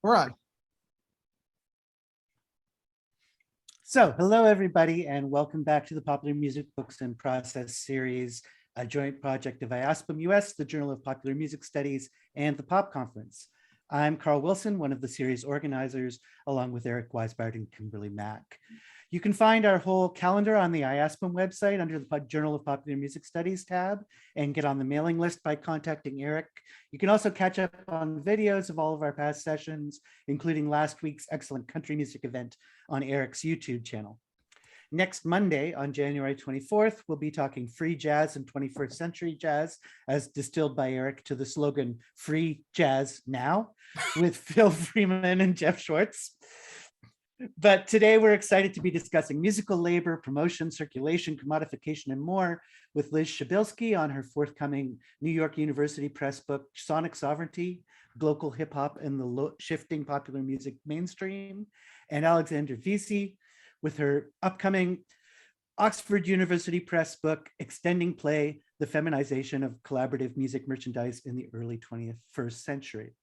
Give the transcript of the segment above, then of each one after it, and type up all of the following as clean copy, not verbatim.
We're on. So, hello everybody, and welcome back to the Popular Music Books and Process series, a joint project of iaspm US, the Journal of Popular Music Studies, and the POP Conference. I'm Carl Wilson, one of the series organizers, along with Eric Weisbart and Kimberly Mack. You can find our whole calendar on the iaspm website under the Journal of Popular Music Studies tab and get on the mailing list by contacting Eric. You can also catch up on videos of all of our past sessions, including last week's excellent country music event on Eric's YouTube channel. Next Monday, on January 24th, we'll be talking free jazz and 21st century jazz as distilled by Eric to the slogan "Free Jazz Now" with Phil Freeman and Jeff Schwartz. But today we're excited to be discussing musical labor, promotion, circulation, commodification, and more with Liz Przybylski on her forthcoming New York University Press book, Sonic Sovereignty, Global Hip Hop and the Shifting Popular Music Mainstream, and Alexander Vesey with her upcoming Oxford University Press book, Extending Play, The Feminization of Collaborative Music Merchandise in the Early 21st Century.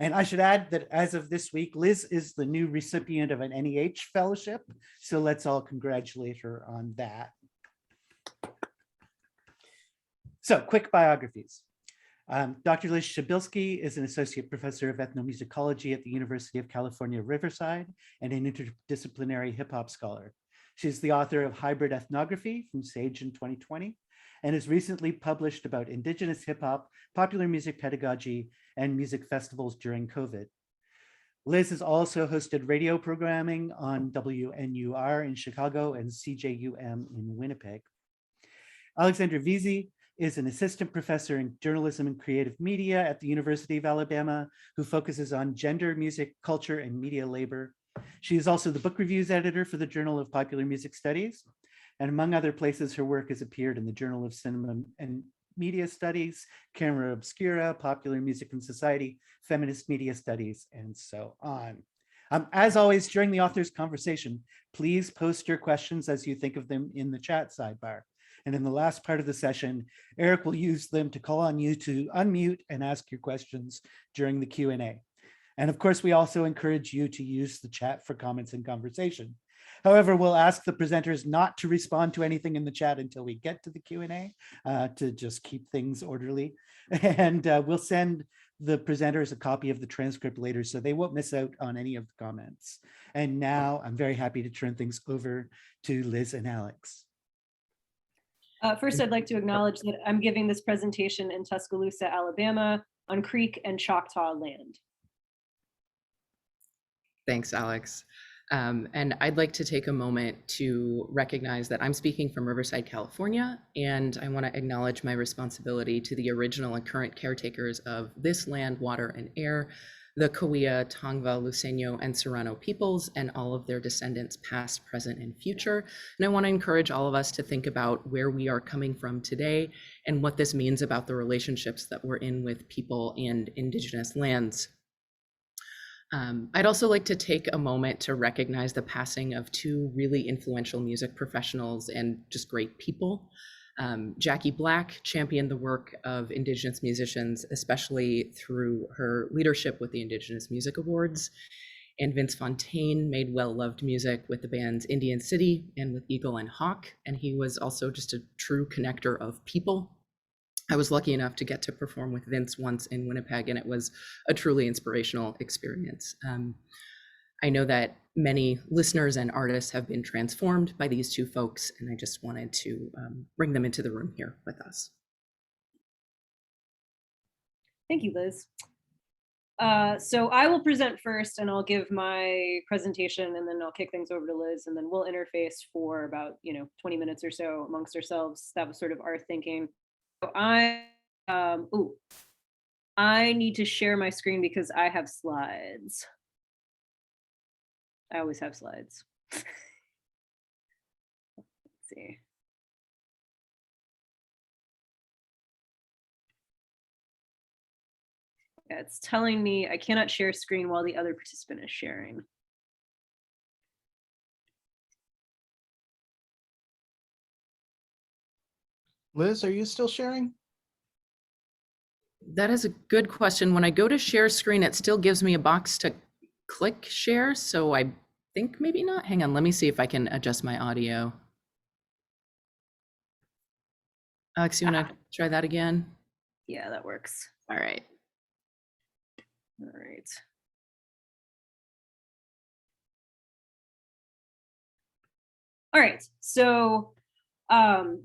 And I should add that as of this week, Liz is the new recipient of an NEH fellowship. So let's all congratulate her on that. So quick biographies. Dr. Liz Przybylski is an Associate Professor of Ethnomusicology at the University of California, Riverside, and an interdisciplinary hip hop scholar. She's the author of Hybrid Ethnography from Sage in 2020, and has recently published about Indigenous hip hop, popular music pedagogy, and music festivals during COVID. Liz has also hosted radio programming on WNUR in Chicago and CJUM in Winnipeg. Alexander Vesey is an assistant professor in journalism and creative media at the University of Alabama, who focuses on gender, music, culture, and media labor. She is also the book reviews editor for the Journal of Popular Music Studies. And among other places, her work has appeared in the Journal of Cinema and Media Studies, Camera Obscura, Popular Music and Society, Feminist Media Studies, and so on. As always, during the author's conversation, please post your questions as you think of them in the chat sidebar. And in the last part of the session, Eric will use them to call on you to unmute and ask your questions during the Q&A. And of course, we also encourage you to use the chat for comments and conversation. However, we'll ask the presenters not to respond to anything in the chat until we get to the Q&A to just keep things orderly. And we'll send the presenters a copy of the transcript later so they won't miss out on any of the comments. And now I'm very happy to turn things over to Liz and Alex. First, I'd like to acknowledge that I'm giving this presentation in Tuscaloosa, Alabama, on Creek and Choctaw land. Thanks, Alex. And I'd like to take a moment to recognize that I'm speaking from Riverside, California, and I want to acknowledge my responsibility to the original and current caretakers of this land, water, and air, the Cahuilla, Tongva, Luiseño, and Serrano peoples, and all of their descendants, past, present, and future. And I want to encourage all of us to think about where we are coming from today and what this means about the relationships that we're in with people and Indigenous lands. I'd also like to take a moment to recognize the passing of two really influential music professionals and just great people. Jackie Black championed the work of Indigenous musicians, especially through her leadership with the Indigenous Music Awards. And Vince Fontaine made well-loved music with the bands Indian City and with Eagle and Hawk. And he was also just a true connector of people. I was lucky enough to get to perform with Vince once in Winnipeg, and it was a truly inspirational experience. I know that many listeners and artists have been transformed by these two folks, and I just wanted to bring them into the room here with us. Thank you, Liz. So I will present first, and I'll give my presentation, and then I'll kick things over to Liz, and then we'll interface for about 20 minutes or so amongst ourselves. That was sort of our thinking. I need to share my screen because I have slides. I always have slides. Let's see. Yeah, it's telling me I cannot share screen while the other participant is sharing. Liz, are you still sharing? That is a good question. When I go to share screen, it still gives me a box to click share, so I think maybe not. Hang on, let me see if I can adjust my audio. Alex, you want to try that again? Yeah, that works. All right. All right. All right, so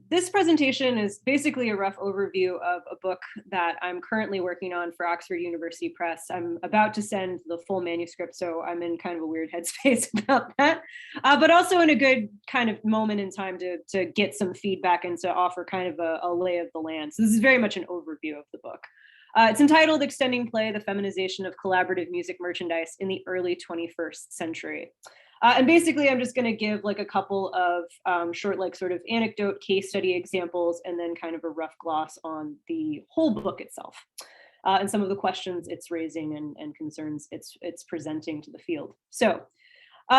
this presentation is basically a rough overview of a book that I'm currently working on for Oxford University Press. I'm about to send the full manuscript, so I'm in kind of a weird headspace about that, but also in a good kind of moment in time to get some feedback and to offer kind of a lay of the land. So this is very much an overview of the book. It's entitled Extending Play, the Feminization of Collaborative Music Merchandise in the Early 21st Century. And basically, I'm just going to give like a couple of short, like sort of anecdote case study examples, and then kind of a rough gloss on the whole book itself, and some of the questions it's raising and concerns it's presenting to the field. So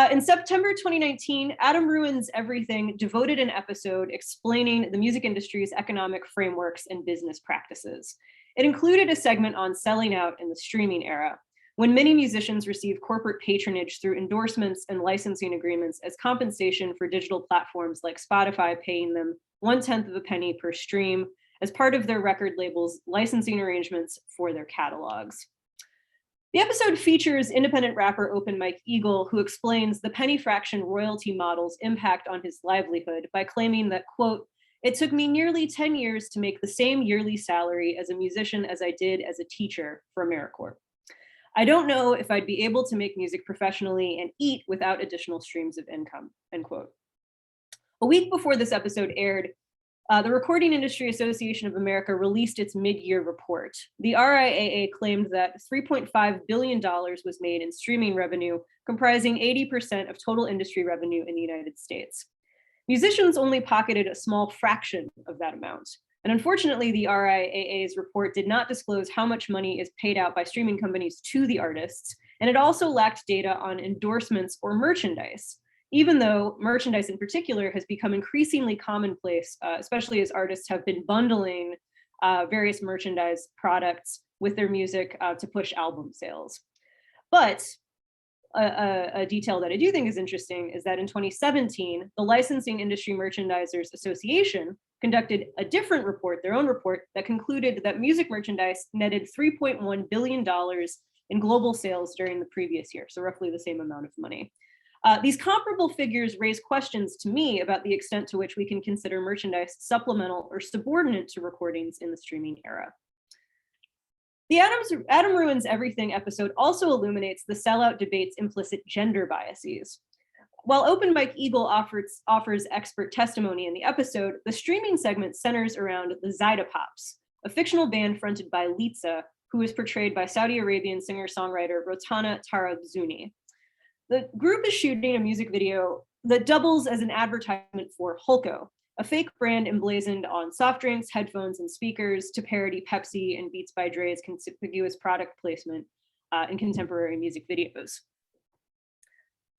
in September 2019, Adam Ruins Everything devoted an episode explaining the music industry's economic frameworks and business practices. It included a segment on selling out in the streaming era, when many musicians receive corporate patronage through endorsements and licensing agreements as compensation for digital platforms like Spotify paying them 1/10 of a penny per stream as part of their record label's licensing arrangements for their catalogs. The episode features independent rapper Open Mike Eagle, who explains the penny fraction royalty model's impact on his livelihood by claiming that, quote, "It took me nearly 10 years to make the same yearly salary as a musician as I did as a teacher for AmeriCorps. I don't know if I'd be able to make music professionally and eat without additional streams of income," end quote. A week before this episode aired, the Recording Industry Association of America released its mid-year report. The RIAA claimed that $3.5 billion was made in streaming revenue, comprising 80% of total industry revenue in the United States. Musicians only pocketed a small fraction of that amount. And unfortunately, the RIAA's report did not disclose how much money is paid out by streaming companies to the artists, and it also lacked data on endorsements or merchandise, even though merchandise in particular has become increasingly commonplace, especially as artists have been bundling various merchandise products with their music to push album sales. But a detail that I do think is interesting is that in 2017, the Licensing Industry Merchandisers Association conducted a different report, their own report, that concluded that music merchandise netted $3.1 billion in global sales during the previous year, so roughly the same amount of money. These comparable figures raise questions to me about the extent to which we can consider merchandise supplemental or subordinate to recordings in the streaming era. The Adam Ruins Everything episode also illuminates the sellout debate's implicit gender biases. While Open Mike Eagle offers expert testimony in the episode, the streaming segment centers around the Zyda Pops, a fictional band fronted by Litza, who is portrayed by Saudi Arabian singer-songwriter Rotana Tarabzuni. The group is shooting a music video that doubles as an advertisement for Hulko, a fake brand emblazoned on soft drinks, headphones, and speakers to parody Pepsi and Beats by Dre's conspicuous product placement in contemporary music videos.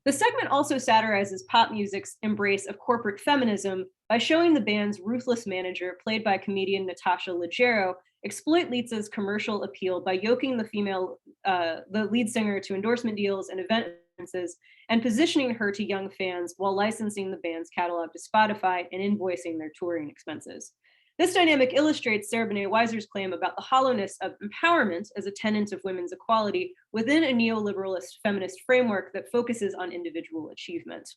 The segment also satirizes pop music's embrace of corporate feminism by showing the band's ruthless manager, played by comedian Natasha Leggero, exploit Litza's commercial appeal by yoking the lead singer to endorsement deals and event appearances and positioning her to young fans while licensing the band's catalog to Spotify and invoicing their touring expenses. This dynamic illustrates Sarah Benet Weiser's claim about the hollowness of empowerment as a tenet of women's equality within a neoliberalist feminist framework that focuses on individual achievement.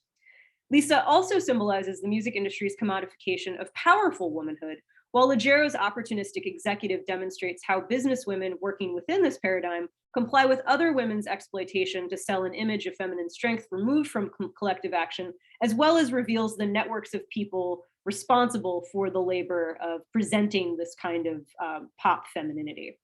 Lisa also symbolizes the music industry's commodification of powerful womanhood, while Leggero's opportunistic executive demonstrates how businesswomen working within this paradigm comply with other women's exploitation to sell an image of feminine strength removed from collective action, as well as reveals the networks of people responsible for the labor of presenting this kind of pop femininity.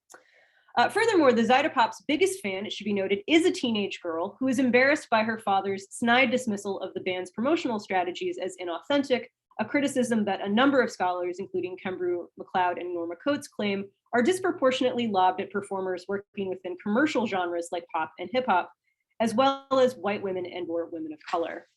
Furthermore, the Zyda Pop's biggest fan, it should be noted, is a teenage girl who is embarrassed by her father's snide dismissal of the band's promotional strategies as inauthentic, a criticism that a number of scholars, including Kembrew McLeod and Norma Coates, claim are disproportionately lobbed at performers working within commercial genres like pop and hip hop, as well as white women and/or women of color.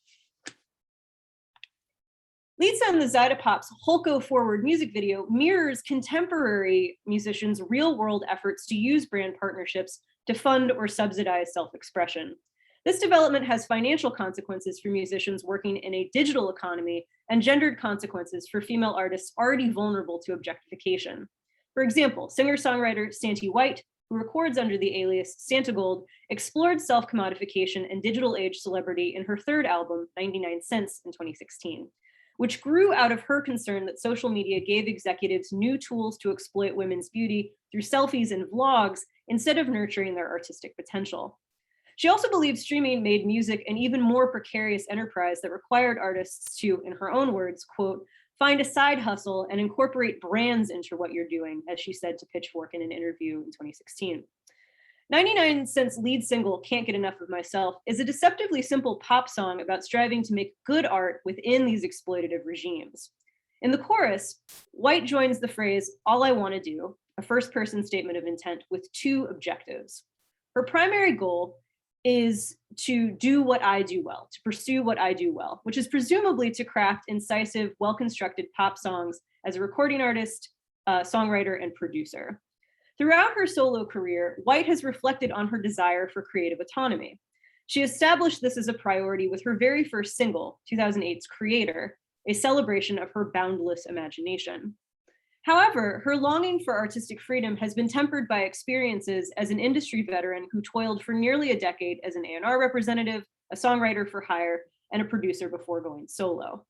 Litza and the Zyda Pop's Hulko Forward music video mirrors contemporary musicians' real-world efforts to use brand partnerships to fund or subsidize self-expression. This development has financial consequences for musicians working in a digital economy and gendered consequences for female artists already vulnerable to objectification. For example, singer-songwriter Santi White, who records under the alias Santa Gold, explored self-commodification and digital age celebrity in her third album, 99 Cents, in 2016, which grew out of her concern that social media gave executives new tools to exploit women's beauty through selfies and vlogs instead of nurturing their artistic potential. She also believed streaming made music an even more precarious enterprise that required artists to, in her own words, quote, find a side hustle and incorporate brands into what you're doing, as she said to Pitchfork in an interview in 2016. 99 Cents' lead single, Can't Get Enough of Myself, is a deceptively simple pop song about striving to make good art within these exploitative regimes. In the chorus, White joins the phrase, all I want to do, a first-person statement of intent with two objectives. Her primary goal is to do what I do well, to pursue what I do well, which is presumably to craft incisive, well-constructed pop songs as a recording artist, songwriter, and producer. Throughout her solo career, White has reflected on her desire for creative autonomy. She established this as a priority with her very first single, 2008's Creator, a celebration of her boundless imagination. However, her longing for artistic freedom has been tempered by experiences as an industry veteran who toiled for nearly a decade as an A&R representative, a songwriter for hire, and a producer before going solo.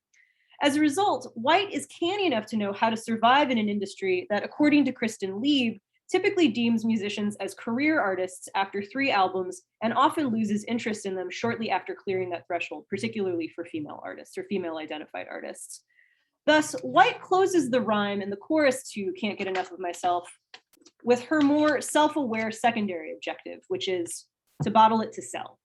As a result, White is canny enough to know how to survive in an industry that, according to Kristen Lieb, typically deems musicians as career artists after 3 albums and often loses interest in them shortly after clearing that threshold, particularly for female artists or female identified artists. Thus, White closes the rhyme in the chorus to Can't Get Enough of Myself with her more self-aware secondary objective, which is to bottle it to sell.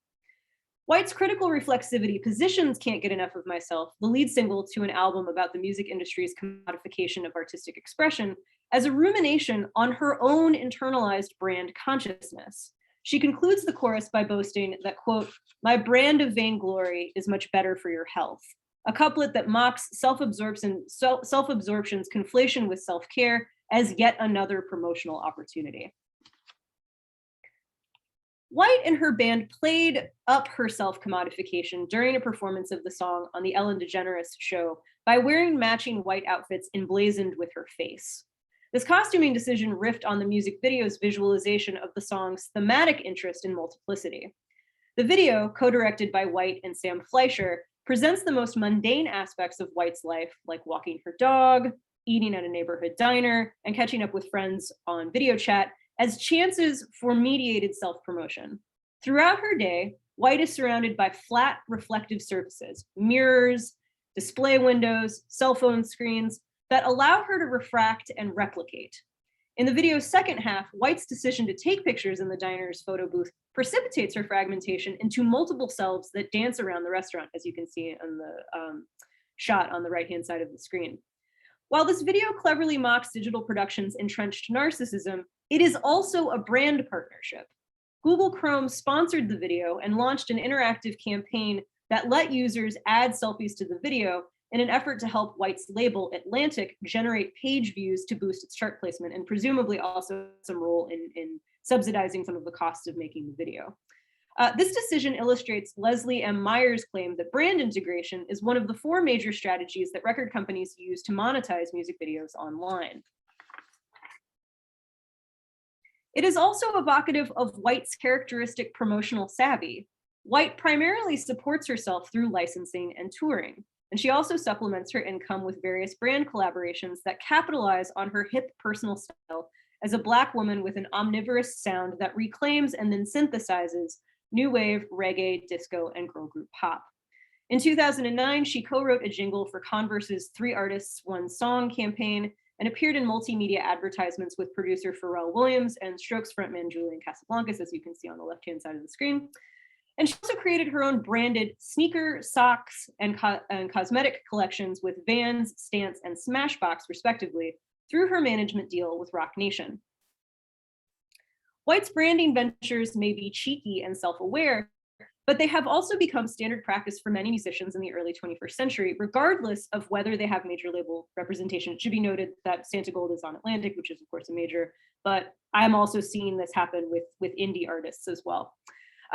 White's critical reflexivity positions Can't Get Enough of Myself, the lead single to an album about the music industry's commodification of artistic expression, as a rumination on her own internalized brand consciousness. She concludes the chorus by boasting that, quote, my brand of vainglory is much better for your health. A couplet that mocks self-absorption's conflation with self-care as yet another promotional opportunity. White and her band played up her self-commodification during a performance of the song on the Ellen DeGeneres show by wearing matching white outfits emblazoned with her face. This costuming decision riffed on the music video's visualization of the song's thematic interest in multiplicity. The video, co-directed by White and Sam Fleischer, presents the most mundane aspects of White's life, like walking her dog, eating at a neighborhood diner, and catching up with friends on video chat, as chances for mediated self-promotion. Throughout her day, White is surrounded by flat reflective surfaces, mirrors, display windows, cell phone screens that allow her to refract and replicate. In the video's second half, White's decision to take pictures in the diner's photo booth precipitates her fragmentation into multiple selves that dance around the restaurant, as you can see on the shot on the right-hand side of the screen. While this video cleverly mocks digital production's entrenched narcissism, it is also a brand partnership. Google Chrome sponsored the video and launched an interactive campaign that let users add selfies to the video in an effort to help White's label, Atlantic, generate page views to boost its chart placement, and presumably also some role in subsidizing some of the costs of making the video. This decision illustrates Leslie M. Meyer's claim that brand integration is one of the 4 major strategies that record companies use to monetize music videos online. It is also evocative of White's characteristic promotional savvy. White primarily supports herself through licensing and touring, and she also supplements her income with various brand collaborations that capitalize on her hip personal style as a Black woman with an omnivorous sound that reclaims and then synthesizes new wave, reggae, disco, and girl group pop. In 2009, she co-wrote a jingle for Converse's 3 Artists, 1 Song campaign and appeared in multimedia advertisements with producer Pharrell Williams and Strokes frontman Julian Casablancas, as you can see on the left-hand side of the screen. And she also created her own branded sneaker, socks, and cosmetic collections with Vans, Stance, and Smashbox, respectively, through her management deal with Roc Nation. White's branding ventures may be cheeky and self-aware, but they have also become standard practice for many musicians in the early 21st century, regardless of whether they have major label representation. It should be noted that Santa Gold is on Atlantic, which is of course a major, but I'm also seeing this happen with indie artists as well.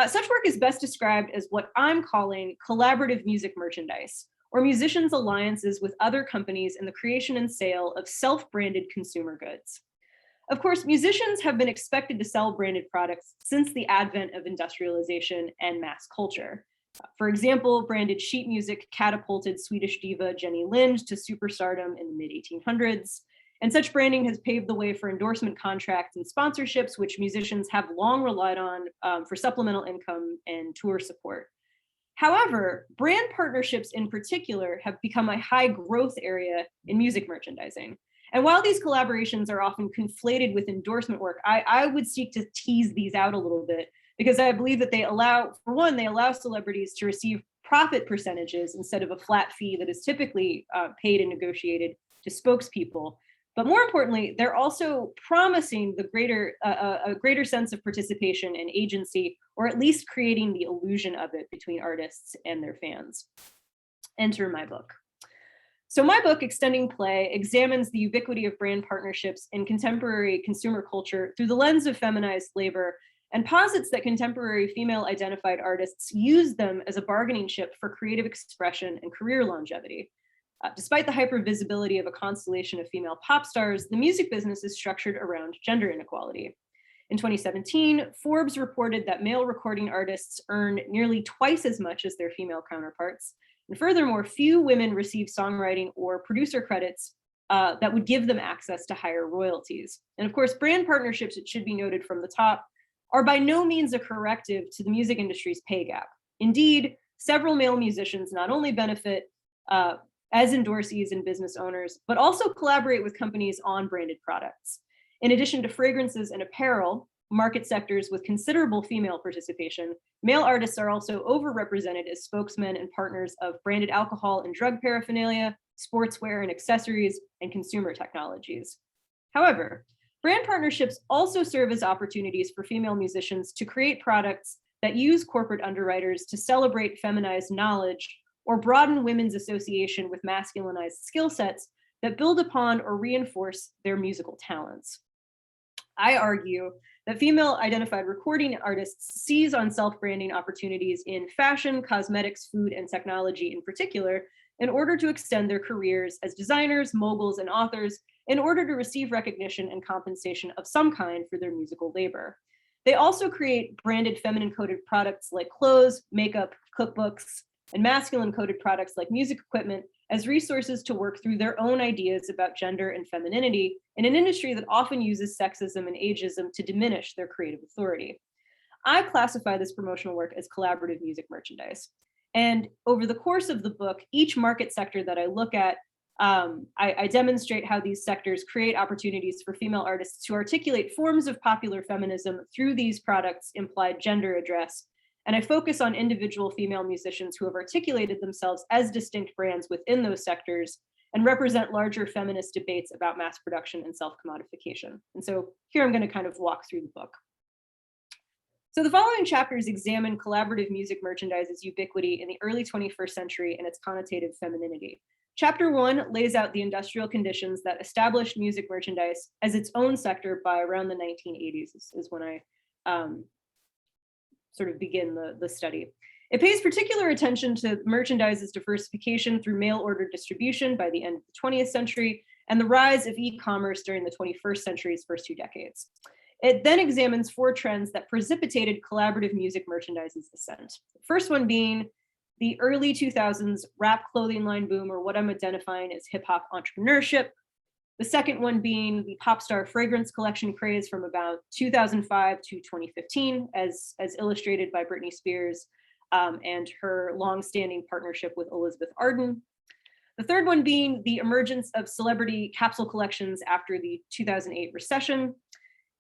Such work is best described as what I'm calling collaborative music merchandise, or musicians' alliances with other companies in the creation and sale of self-branded consumer goods. Of course, musicians have been expected to sell branded products since the advent of industrialization and mass culture. For example, branded sheet music catapulted Swedish diva Jenny Lind to superstardom in the mid-1800s. And such branding has paved the way for endorsement contracts and sponsorships, which musicians have long relied on for supplemental income and tour support. However, brand partnerships in particular have become a high growth area in music merchandising. And while these collaborations are often conflated with endorsement work, I would seek to tease these out a little bit, because I believe that they allow, for one, they allow celebrities to receive profit percentages instead of a flat fee that is typically paid and negotiated to spokespeople. But more importantly, they're also promising a greater sense of participation and agency, or at least creating the illusion of it between artists and their fans. Enter my book. So my book, Extending Play, examines the ubiquity of brand partnerships in contemporary consumer culture through the lens of feminized labor, and posits that contemporary female-identified artists use them as a bargaining chip for creative expression and career longevity. Despite the hypervisibility of a constellation of female pop stars, the music business is structured around gender inequality. In 2017, Forbes reported that male recording artists earn nearly twice as much as their female counterparts. And furthermore, few women receive songwriting or producer credits that would give them access to higher royalties. And of course, brand partnerships, it should be noted from the top, are by no means a corrective to the music industry's pay gap. Indeed, several male musicians not only benefit as endorsees and business owners, but also collaborate with companies on branded products. In addition to fragrances and apparel, market sectors with considerable female participation, male artists are also overrepresented as spokesmen and partners of branded alcohol and drug paraphernalia, sportswear and accessories, and consumer technologies. However, brand partnerships also serve as opportunities for female musicians to create products that use corporate underwriters to celebrate feminized knowledge or broaden women's association with masculinized skill sets that build upon or reinforce their musical talents. I argue that female-identified recording artists seize on self-branding opportunities in fashion, cosmetics, food, and technology in particular, in order to extend their careers as designers, moguls, and authors, in order to receive recognition and compensation of some kind for their musical labor. They also create branded feminine-coded products like clothes, makeup, cookbooks, and masculine-coded products like music equipment as resources to work through their own ideas about gender and femininity in an industry that often uses sexism and ageism to diminish their creative authority. I classify this promotional work as collaborative music merchandise. And over the course of the book, each market sector that I look at, I demonstrate how these sectors create opportunities for female artists to articulate forms of popular feminism through these products' implied gender address. And I focus on individual female musicians who have articulated themselves as distinct brands within those sectors and represent larger feminist debates about mass production and self-commodification. And so here I'm going to kind of walk through the book. So the following chapters examine collaborative music merchandise's ubiquity in the early 21st century and its connotative femininity. Chapter 1 lays out the industrial conditions that established music merchandise as its own sector by around the 1980s, is when I sort of begin the study. It pays particular attention to merchandise's diversification through mail order distribution by the end of the 20th century and the rise of e-commerce during the 21st century's first 2 decades. It then examines 4 trends that precipitated collaborative music merchandise's ascent. The first one being the early 2000s rap clothing line boom, or what I'm identifying as hip hop entrepreneurship. The second one being the pop star fragrance collection craze from about 2005 to 2015, as illustrated by Britney Spears and her long-standing partnership with Elizabeth Arden. The third one being the emergence of celebrity capsule collections after the 2008 recession.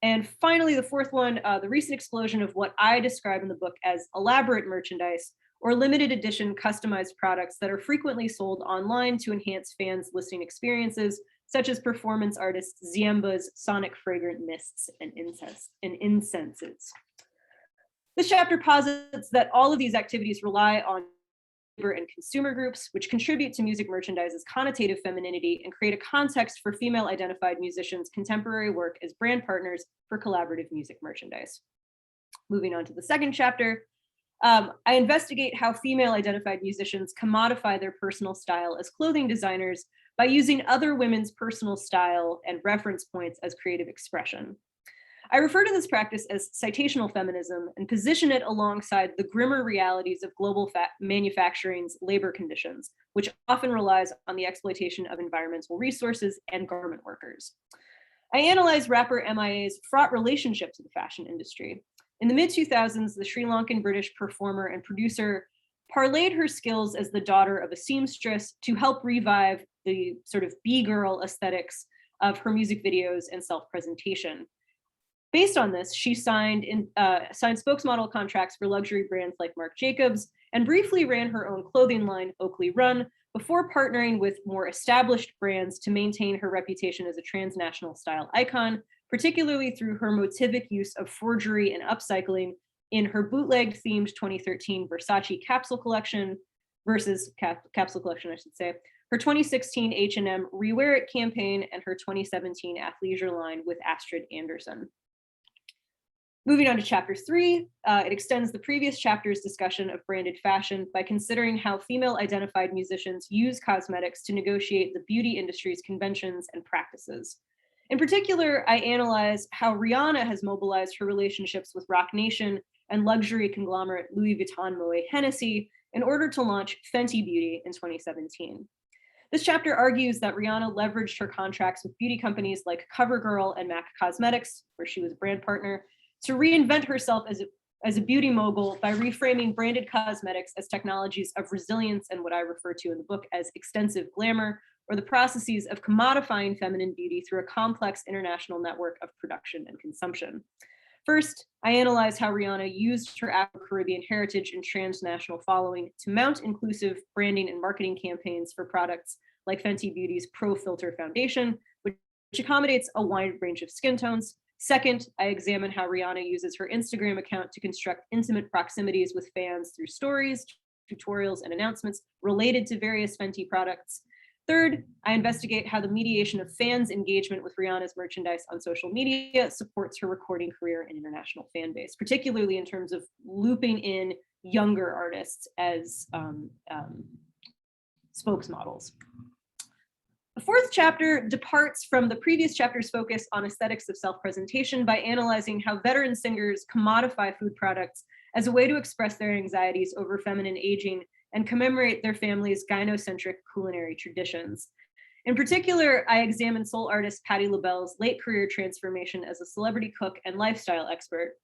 And finally, the fourth one, the recent explosion of what I describe in the book as elaborate merchandise, or limited edition customized products that are frequently sold online to enhance fans' listening experiences, such as performance artists Ziemba's sonic fragrant mists and incenses. This chapter posits that all of these activities rely on labor and consumer groups, which contribute to music merchandise's connotative femininity and create a context for female-identified musicians' contemporary work as brand partners for collaborative music merchandise. Moving on to the second chapter, I investigate how female-identified musicians commodify their personal style as clothing designers by using other women's personal style and reference points as creative expression. I refer to this practice as citational feminism and position it alongside the grimmer realities of global manufacturing's labor conditions, which often relies on the exploitation of environmental resources and garment workers. I analyze rapper MIA's fraught relationship to the fashion industry. In the mid-2000s, the Sri Lankan British performer and producer parlayed her skills as the daughter of a seamstress to help revive the sort of B-girl aesthetics of her music videos and self-presentation. Based on this, she signed spokesmodel contracts for luxury brands like Marc Jacobs and briefly ran her own clothing line, Oakley Run, before partnering with more established brands to maintain her reputation as a transnational style icon, particularly through her motivic use of forgery and upcycling in her bootleg-themed 2013 Versace capsule collection, capsule collection, I should say, her 2016 H&M Rewear It campaign, and her 2017 athleisure line with Astrid Anderson. Moving on to chapter 3, it extends the previous chapter's discussion of branded fashion by considering how female-identified musicians use cosmetics to negotiate the beauty industry's conventions and practices. In particular, I analyze how Rihanna has mobilized her relationships with Roc Nation and luxury conglomerate Louis Vuitton Moet Hennessy in order to launch Fenty Beauty in 2017. This chapter argues that Rihanna leveraged her contracts with beauty companies like CoverGirl and MAC Cosmetics, where she was a brand partner, to reinvent herself as a beauty mogul by reframing branded cosmetics as technologies of resilience and what I refer to in the book as extensive glamour, or the processes of commodifying feminine beauty through a complex international network of production and consumption. First, I analyze how Rihanna used her Afro-Caribbean heritage and transnational following to mount inclusive branding and marketing campaigns for products like Fenty Beauty's Pro Filter Foundation, which accommodates a wide range of skin tones. Second, I examine how Rihanna uses her Instagram account to construct intimate proximities with fans through stories, tutorials, and announcements related to various Fenty products. Third, I investigate how the mediation of fans' engagement with Rihanna's merchandise on social media supports her recording career and international fan base, particularly in terms of looping in younger artists as spokesmodels. The fourth chapter departs from the previous chapter's focus on aesthetics of self-presentation by analyzing how veteran singers commodify food products as a way to express their anxieties over feminine aging and commemorate their family's gynocentric culinary traditions. In particular, I examined soul artist Patti LaBelle's late career transformation as a celebrity cook and lifestyle expert.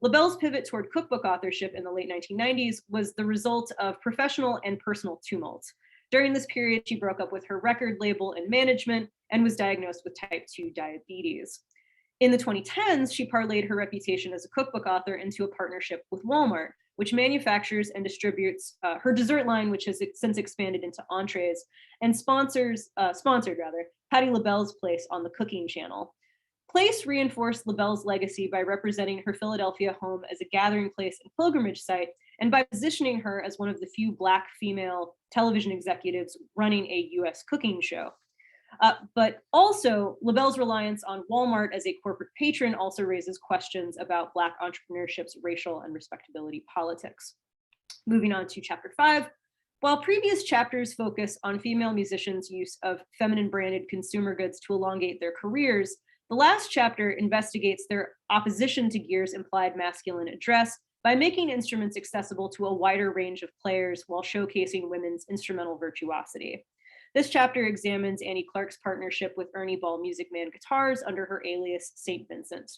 LaBelle's pivot toward cookbook authorship in the late 1990s was the result of professional and personal tumult. During this period, she broke up with her record label and management and was diagnosed with type 2 diabetes. In the 2010s, she parlayed her reputation as a cookbook author into a partnership with Walmart, which manufactures and distributes her dessert line, which has since expanded into entrees, and sponsored Patti LaBelle's Place on the Cooking Channel. Place reinforced LaBelle's legacy by representing her Philadelphia home as a gathering place and pilgrimage site, and by positioning her as one of the few Black female television executives running a US cooking show. But also, LaBelle's reliance on Walmart as a corporate patron also raises questions about Black entrepreneurship's racial and respectability politics. Moving on to chapter 5, while previous chapters focus on female musicians' use of feminine branded consumer goods to elongate their careers, the last chapter investigates their opposition to gear's implied masculine address by making instruments accessible to a wider range of players while showcasing women's instrumental virtuosity. This chapter examines Annie Clark's partnership with Ernie Ball Music Man Guitars under her alias St. Vincent.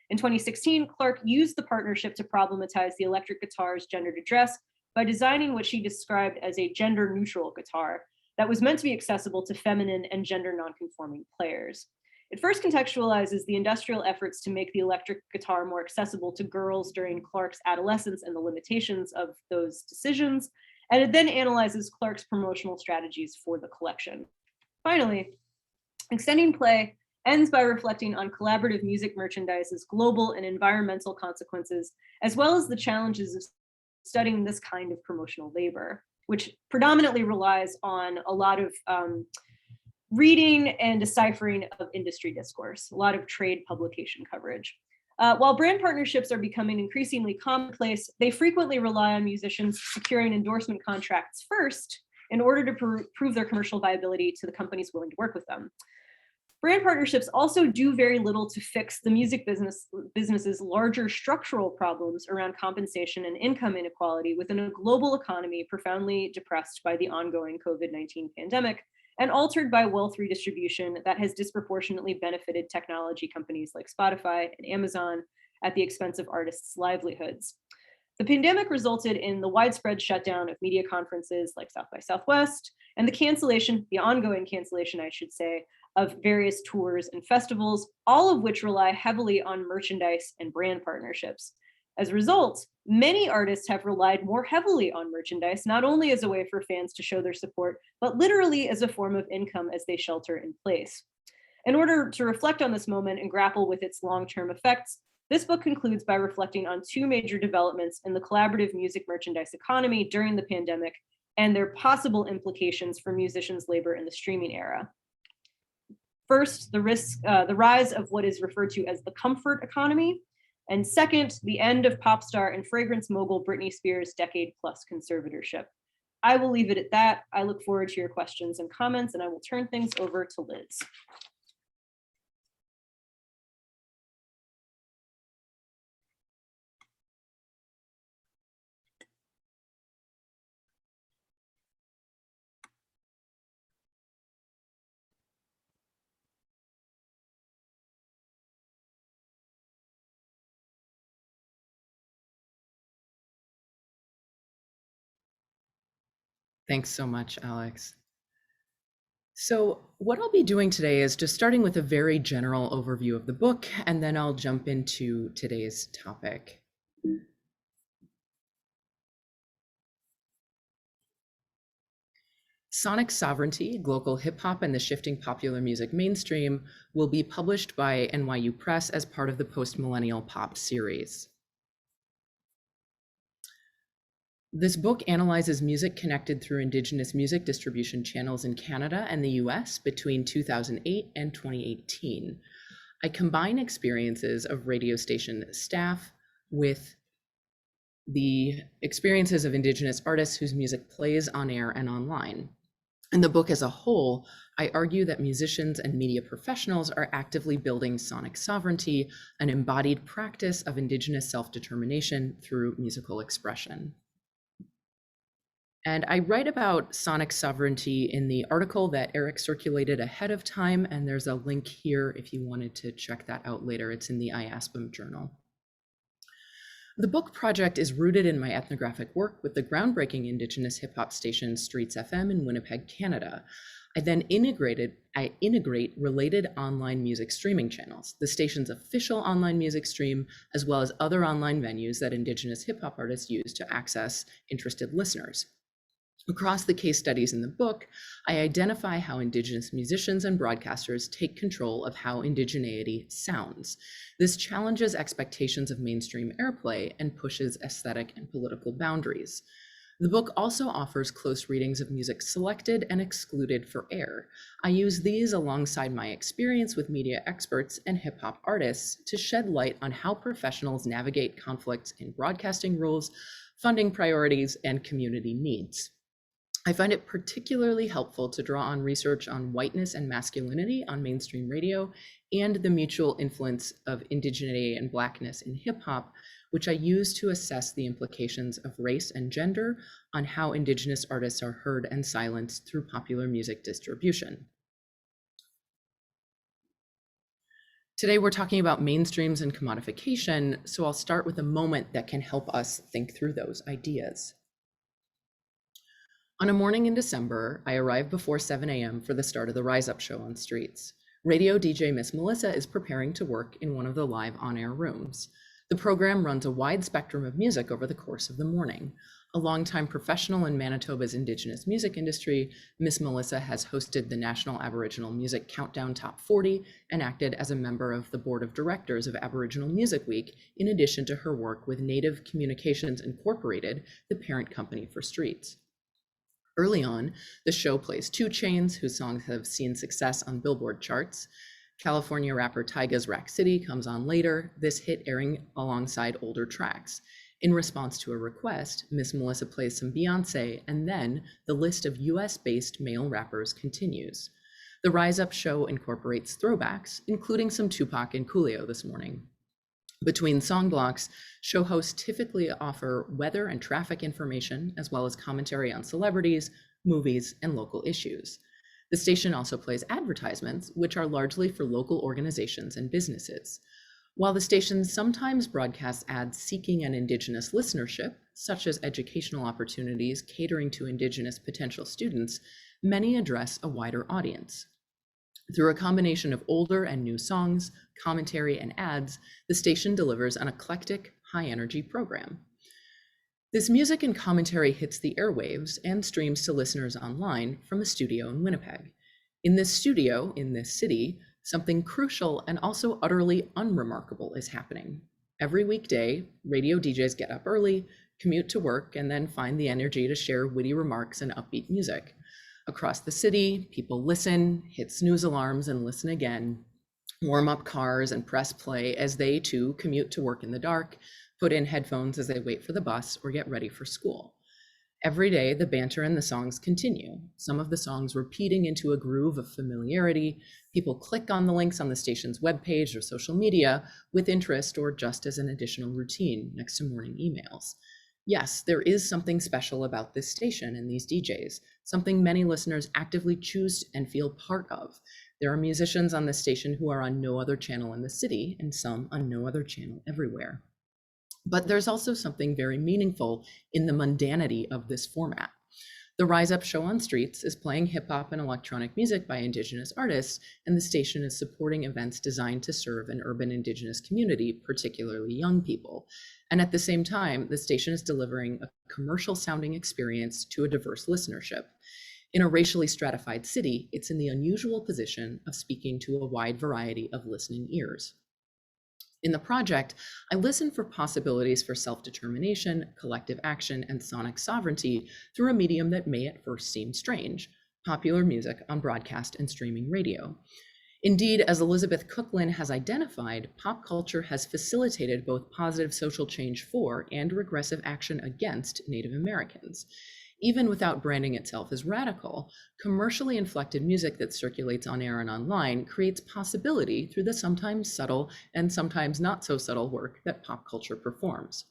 In 2016, Clark used the partnership to problematize the electric guitar's gendered address by designing what she described as a gender-neutral guitar that was meant to be accessible to feminine and gender non-conforming players. It first contextualizes the industrial efforts to make the electric guitar more accessible to girls during Clark's adolescence and the limitations of those decisions, and it then analyzes Clark's promotional strategies for the collection. Finally, Extending Play ends by reflecting on collaborative music merchandise's global and environmental consequences, as well as the challenges of studying this kind of promotional labor, which predominantly relies on a lot of reading and deciphering of industry discourse, a lot of trade publication coverage. While brand partnerships are becoming increasingly commonplace, they frequently rely on musicians securing endorsement contracts first in order to prove their commercial viability to the companies willing to work with them. Brand partnerships also do very little to fix the music business's larger structural problems around compensation and income inequality within a global economy profoundly depressed by the ongoing COVID-19 pandemic and altered by wealth redistribution that has disproportionately benefited technology companies like Spotify and Amazon at the expense of artists' livelihoods. The pandemic resulted in the widespread shutdown of media conferences like South by Southwest and the ongoing cancellation, I should say, of various tours and festivals, all of which rely heavily on merchandise and brand partnerships. As a result, many artists have relied more heavily on merchandise, not only as a way for fans to show their support, but literally as a form of income as they shelter in place. In order to reflect on this moment and grapple with its long-term effects, this book concludes by reflecting on two major developments in the collaborative music merchandise economy during the pandemic and their possible implications for musicians' labor in the streaming era. First, the rise of what is referred to as the comfort economy, and second, the end of pop star and fragrance mogul Britney Spears' decade-plus conservatorship. I will leave it at that. I look forward to your questions and comments, and I will turn things over to Liz. Thanks so much, Alex. So what I'll be doing today is just starting with a very general overview of the book, and then I'll jump into today's topic. Sonic Sovereignty, Global Hip Hop and the Shifting Popular Music Mainstream will be published by NYU Press as part of the Post-Millennial Pop series. This book analyzes music connected through Indigenous music distribution channels in Canada and the US between 2008 and 2018. I combine experiences of radio station staff with the experiences of Indigenous artists whose music plays on air and online. In the book as a whole, I argue that musicians and media professionals are actively building sonic sovereignty, an embodied practice of Indigenous self-determination through musical expression. And I write about sonic sovereignty in the article that Eric circulated ahead of time, and there's a link here if you wanted to check that out later. It's in the iaspm journal. The book project is rooted in my ethnographic work with the groundbreaking Indigenous hip hop station Streets FM in Winnipeg, Canada. I then integrate related online music streaming channels, the station's official online music stream, as well as other online venues that Indigenous hip hop artists use to access interested listeners. Across the case studies in the book, I identify how Indigenous musicians and broadcasters take control of how indigeneity sounds. This challenges expectations of mainstream airplay and pushes aesthetic and political boundaries. The book also offers close readings of music selected and excluded for air. I use these alongside my experience with media experts and hip hop artists to shed light on how professionals navigate conflicts in broadcasting rules, funding priorities, and community needs. I find it particularly helpful to draw on research on whiteness and masculinity on mainstream radio and the mutual influence of indigeneity and Blackness in hip hop, which I use to assess the implications of race and gender on how Indigenous artists are heard and silenced through popular music distribution. Today, we're talking about mainstreams and commodification, so I'll start with a moment that can help us think through those ideas. On a morning in December, I arrived before 7 a.m. for the start of the Rise Up show on Streets. Radio DJ Miss Melissa is preparing to work in one of the live on-air rooms. The program runs a wide spectrum of music over the course of the morning. A longtime professional in Manitoba's Indigenous music industry, Miss Melissa has hosted the National Aboriginal Music Countdown Top 40 and acted as a member of the board of directors of Aboriginal Music Week, in addition to her work with Native Communications Incorporated, the parent company for Streets. Early on, the show plays 2 Chainz, whose songs have seen success on Billboard charts. California rapper Tyga's Rack City comes on later, this hit airing alongside older tracks. In response to a request, Miss Melissa plays some Beyonce, and then the list of US-based male rappers continues. The Rise Up show incorporates throwbacks, including some Tupac and Coolio this morning. Between song blocks, show hosts typically offer weather and traffic information, as well as commentary on celebrities, movies, and local issues. The station also plays advertisements, which are largely for local organizations and businesses. While the station sometimes broadcasts ads seeking an Indigenous listenership, such as educational opportunities catering to Indigenous potential students, many address a wider audience. Through a combination of older and new songs, commentary, and ads, the station delivers an eclectic, high-energy program. This music and commentary hits the airwaves and streams to listeners online from a studio in Winnipeg. In this studio, in this city, something crucial and also utterly unremarkable is happening. Every weekday, radio DJs get up early, commute to work, and then find the energy to share witty remarks and upbeat music. Across the city, people listen, hit snooze alarms and listen again, warm up cars and press play as they too commute to work in the dark, put in headphones as they wait for the bus or get ready for school. Every day, the banter and the songs continue, some of the songs repeating into a groove of familiarity. People click on the links on the station's webpage or social media with interest or just as an additional routine next to morning emails. Yes, there is something special about this station and these DJs, something many listeners actively choose and feel part of. There are musicians on this station who are on no other channel in the city and some on no other channel everywhere. But there's also something very meaningful in the mundanity of this format. The Rise Up show on Streets is playing hip hop and electronic music by Indigenous artists, and the station is supporting events designed to serve an urban Indigenous community, particularly young people. And at the same time, the station is delivering a commercial sounding experience to a diverse listenership. In a racially stratified city, it's in the unusual position of speaking to a wide variety of listening ears. In the project, I listen for possibilities for self-determination, collective action, and sonic sovereignty through a medium that may at first seem strange: popular music on broadcast and streaming radio. Indeed, as Elizabeth Cookland has identified, pop culture has facilitated both positive social change for and regressive action against Native Americans. Even without branding itself as radical, commercially inflected music that circulates on air and online creates possibility through the sometimes subtle and sometimes not so subtle work that pop culture performs.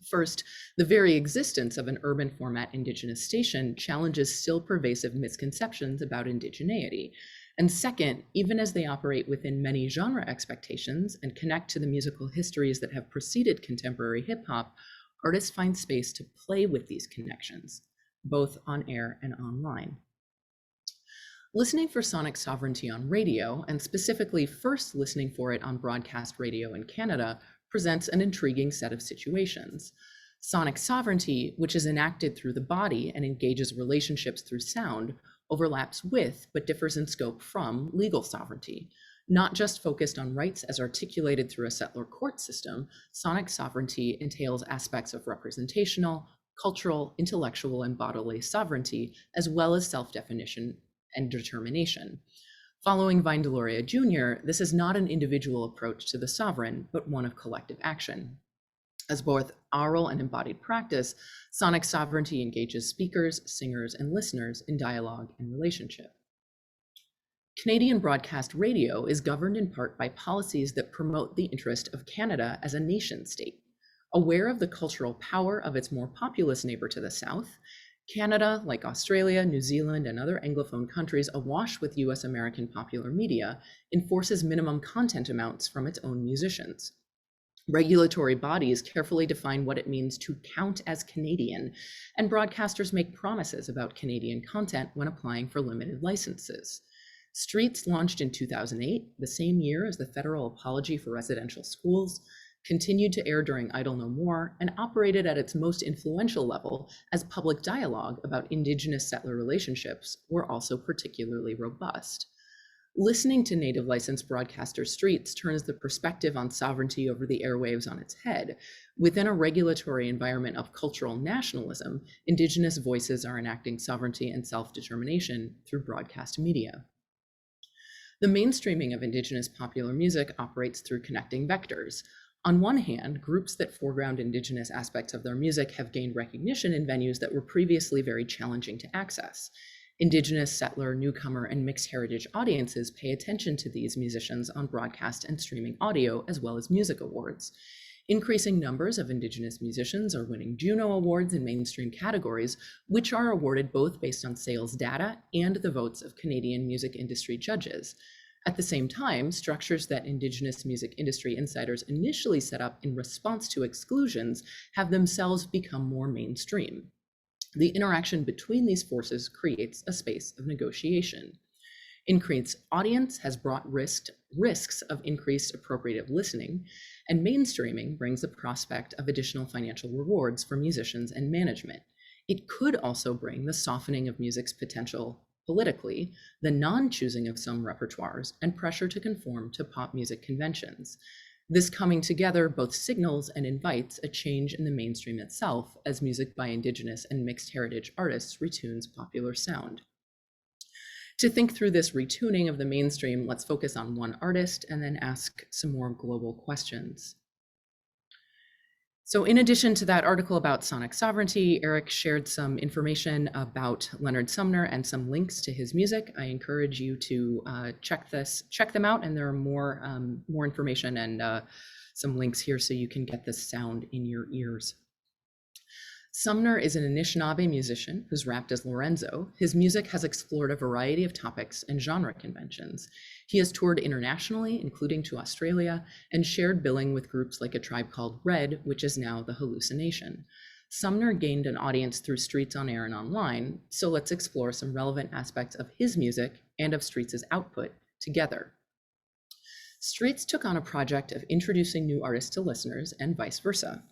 First, the very existence of an urban format Indigenous station challenges still pervasive misconceptions about indigeneity. And second, even as they operate within many genre expectations and connect to the musical histories that have preceded contemporary hip hop, artists find space to play with these connections, both on air and online. Listening for sonic sovereignty on radio, and specifically first listening for it on broadcast radio in Canada, presents an intriguing set of situations. Sonic sovereignty, which is enacted through the body and engages relationships through sound, overlaps with, but differs in scope from, legal sovereignty. Not just focused on rights as articulated through a settler court system, sonic sovereignty entails aspects of representational, cultural, intellectual, and bodily sovereignty, as well as self-definition and determination. Following Vine Deloria Jr., this is not an individual approach to the sovereign, but one of collective action. As both oral and embodied practice, sonic sovereignty engages speakers, singers, and listeners in dialogue and relationship. Canadian broadcast radio is governed in part by policies that promote the interest of Canada as a nation state. Aware of the cultural power of its more populous neighbor to the south, Canada, like Australia, New Zealand, and other Anglophone countries awash with US American popular media, enforces minimum content amounts from its own musicians. Regulatory bodies carefully define what it means to count as Canadian, and broadcasters make promises about Canadian content when applying for limited licenses. Streets launched in 2008, the same year as the Federal Apology for Residential Schools, continued to air during Idle No More, and operated at its most influential level as public dialogue about Indigenous settler relationships were also particularly robust. Listening to Native licensed broadcaster Streets turns the perspective on sovereignty over the airwaves on its head. Within a regulatory environment of cultural nationalism, Indigenous voices are enacting sovereignty and self-determination through broadcast media. The mainstreaming of Indigenous popular music operates through connecting vectors. On one hand, groups that foreground Indigenous aspects of their music have gained recognition in venues that were previously very challenging to access. Indigenous, settler, newcomer, and mixed heritage audiences pay attention to these musicians on broadcast and streaming audio, as well as music awards. Increasing numbers of Indigenous musicians are winning Juno Awards in mainstream categories, which are awarded both based on sales data and the votes of Canadian music industry judges. At the same time, structures that Indigenous music industry insiders initially set up in response to exclusions have themselves become more mainstream. The interaction between these forces creates a space of negotiation. Increased audience has brought risks of increased appropriative listening, and mainstreaming brings the prospect of additional financial rewards for musicians and management. It could also bring the softening of music's potential politically, the non-choosing of some repertoires, and pressure to conform to pop music conventions. This coming together both signals and invites a change in the mainstream itself as music by Indigenous and mixed heritage artists retunes popular sound. To think through this retuning of the mainstream, let's focus on one artist and then ask some more global questions. So in addition to that article about sonic sovereignty, Eric shared some information about Leonard Sumner and some links to his music. I encourage you to check them out, and there are more information and some links here so you can get this sound in your ears. Sumner is an Anishinaabe musician who's rapped as Lorenzo. His music has explored a variety of topics and genre conventions. He has toured internationally, including to Australia, and shared billing with groups like A Tribe Called Red, which is now The Hallucination. Sumner gained an audience through Streets on Air and online, so let's explore some relevant aspects of his music and of Streets' output together. Streets took on a project of introducing new artists to listeners and vice versa.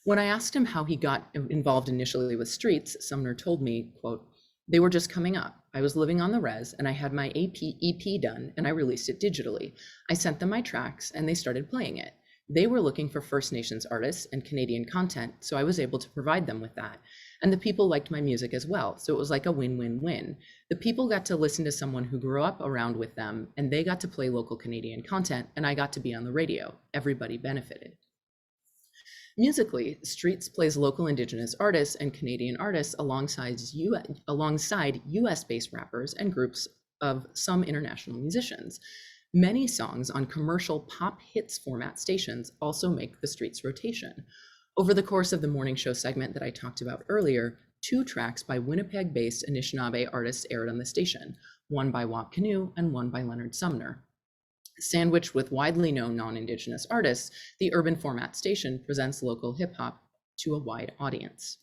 When I asked him how he got involved initially with Streets, Sumner told me, quote, "They were just coming up. I was living on the res and I had my EP done and I released it digitally. I sent them my tracks and they started playing it. They were looking for First Nations artists and Canadian content, so I was able to provide them with that. And the people liked my music as well, so it was like a win-win-win. The people got to listen to someone who grew up around with them, and they got to play local Canadian content, and I got to be on the radio. Everybody benefited." Musically, Streets plays local Indigenous artists and Canadian artists alongside US-based rappers and groups of some international musicians. Many songs on commercial pop hits format stations also make the Streets rotation. Over the course of the morning show segment that I talked about earlier, 2 tracks by Winnipeg-based Anishinaabe artists aired on the station, one by Wap Canoe and one by Leonard Sumner. Sandwiched with widely known non-Indigenous artists, the urban format station presents local hip-hop to a wide audience.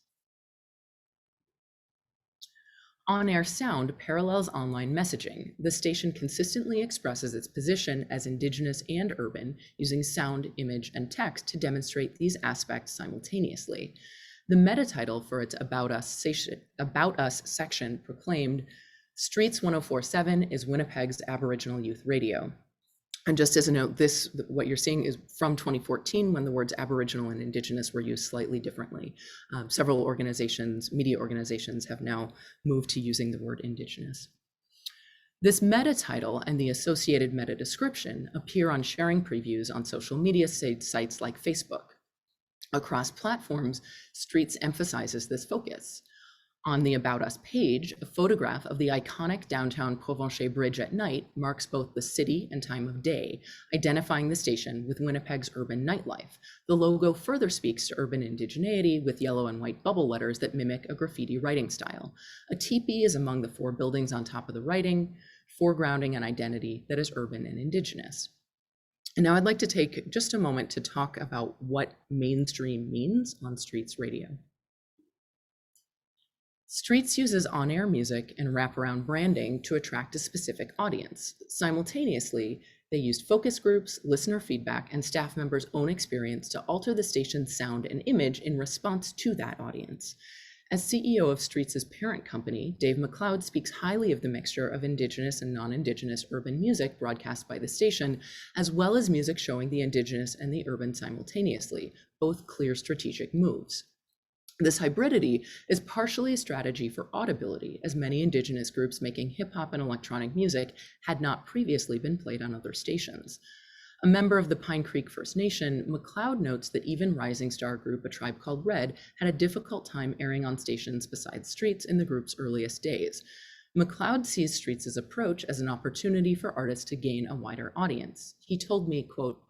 On-air sound parallels online messaging. The station consistently expresses its position as Indigenous and urban, using sound, image, and text to demonstrate these aspects simultaneously. The meta title for its About Us section proclaimed, "Streets 104.7 is Winnipeg's Aboriginal Youth Radio." And just as a note, what you're seeing is from 2014, when the words Aboriginal and Indigenous were used slightly differently. Several media organizations have now moved to using the word Indigenous. This meta title and the associated meta description appear on sharing previews on social media sites like Facebook. Across platforms, Streets emphasizes this focus. On the About Us page, a photograph of the iconic downtown Provencher Bridge at night marks both the city and time of day, identifying the station with Winnipeg's urban nightlife. The logo further speaks to urban indigeneity with yellow and white bubble letters that mimic a graffiti writing style. A teepee is among the 4 buildings on top of the writing, foregrounding an identity that is urban and Indigenous. And now I'd like to take just a moment to talk about what mainstream means on Streets Radio. Streets uses on-air music and wraparound branding to attract a specific audience. Simultaneously, they used focus groups, listener feedback, and staff members' own experience to alter the station's sound and image in response to that audience. As CEO of Streets' parent company, Dave McLeod speaks highly of the mixture of Indigenous and non-Indigenous urban music broadcast by the station, as well as music showing the Indigenous and the urban simultaneously, both clear strategic moves. This hybridity is partially a strategy for audibility, as many Indigenous groups making hip hop and electronic music had not previously been played on other stations. A member of the Pine Creek First Nation, McLeod notes that even rising star group A Tribe Called Red had a difficult time airing on stations besides Streets in the group's earliest days. McLeod sees Streets' approach as an opportunity for artists to gain a wider audience. He told me, quote,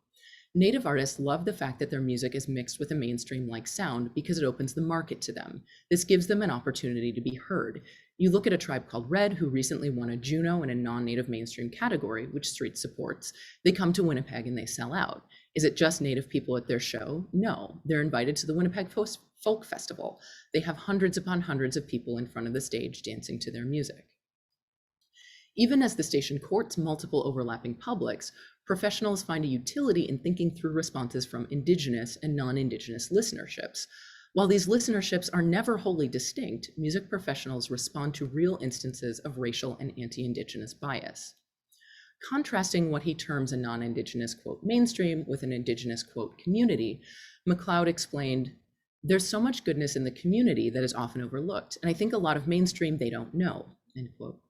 "Native artists love the fact that their music is mixed with a mainstream-like sound because it opens the market to them. This gives them an opportunity to be heard. You look at A Tribe Called Red, who recently won a Juno in a non-Native mainstream category, which Street supports. They come to Winnipeg and they sell out. Is it just Native people at their show? No, they're invited to the Winnipeg Folk Festival. They have hundreds upon hundreds of people in front of the stage dancing to their music." Even as the station courts multiple overlapping publics, professionals find a utility in thinking through responses from Indigenous and non-Indigenous listenerships. While these listenerships are never wholly distinct, music professionals respond to real instances of racial and anti-Indigenous bias. Contrasting what he terms a non-Indigenous, quote, mainstream with an Indigenous, quote, community, McLeod explained, "There's so much goodness in the community that is often overlooked, and I think a lot of mainstream they don't know," end quote.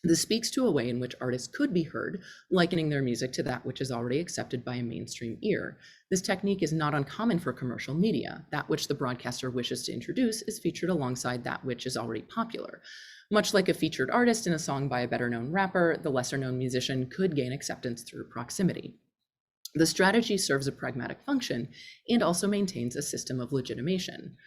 This speaks to a way in which artists could be heard, likening their music to that which is already accepted by a mainstream ear. This technique is not uncommon for commercial media. That which the broadcaster wishes to introduce is featured alongside that which is already popular. Much like a featured artist in a song by a better-known rapper, the lesser-known musician could gain acceptance through proximity. The strategy serves a pragmatic function and also maintains a system of legitimation.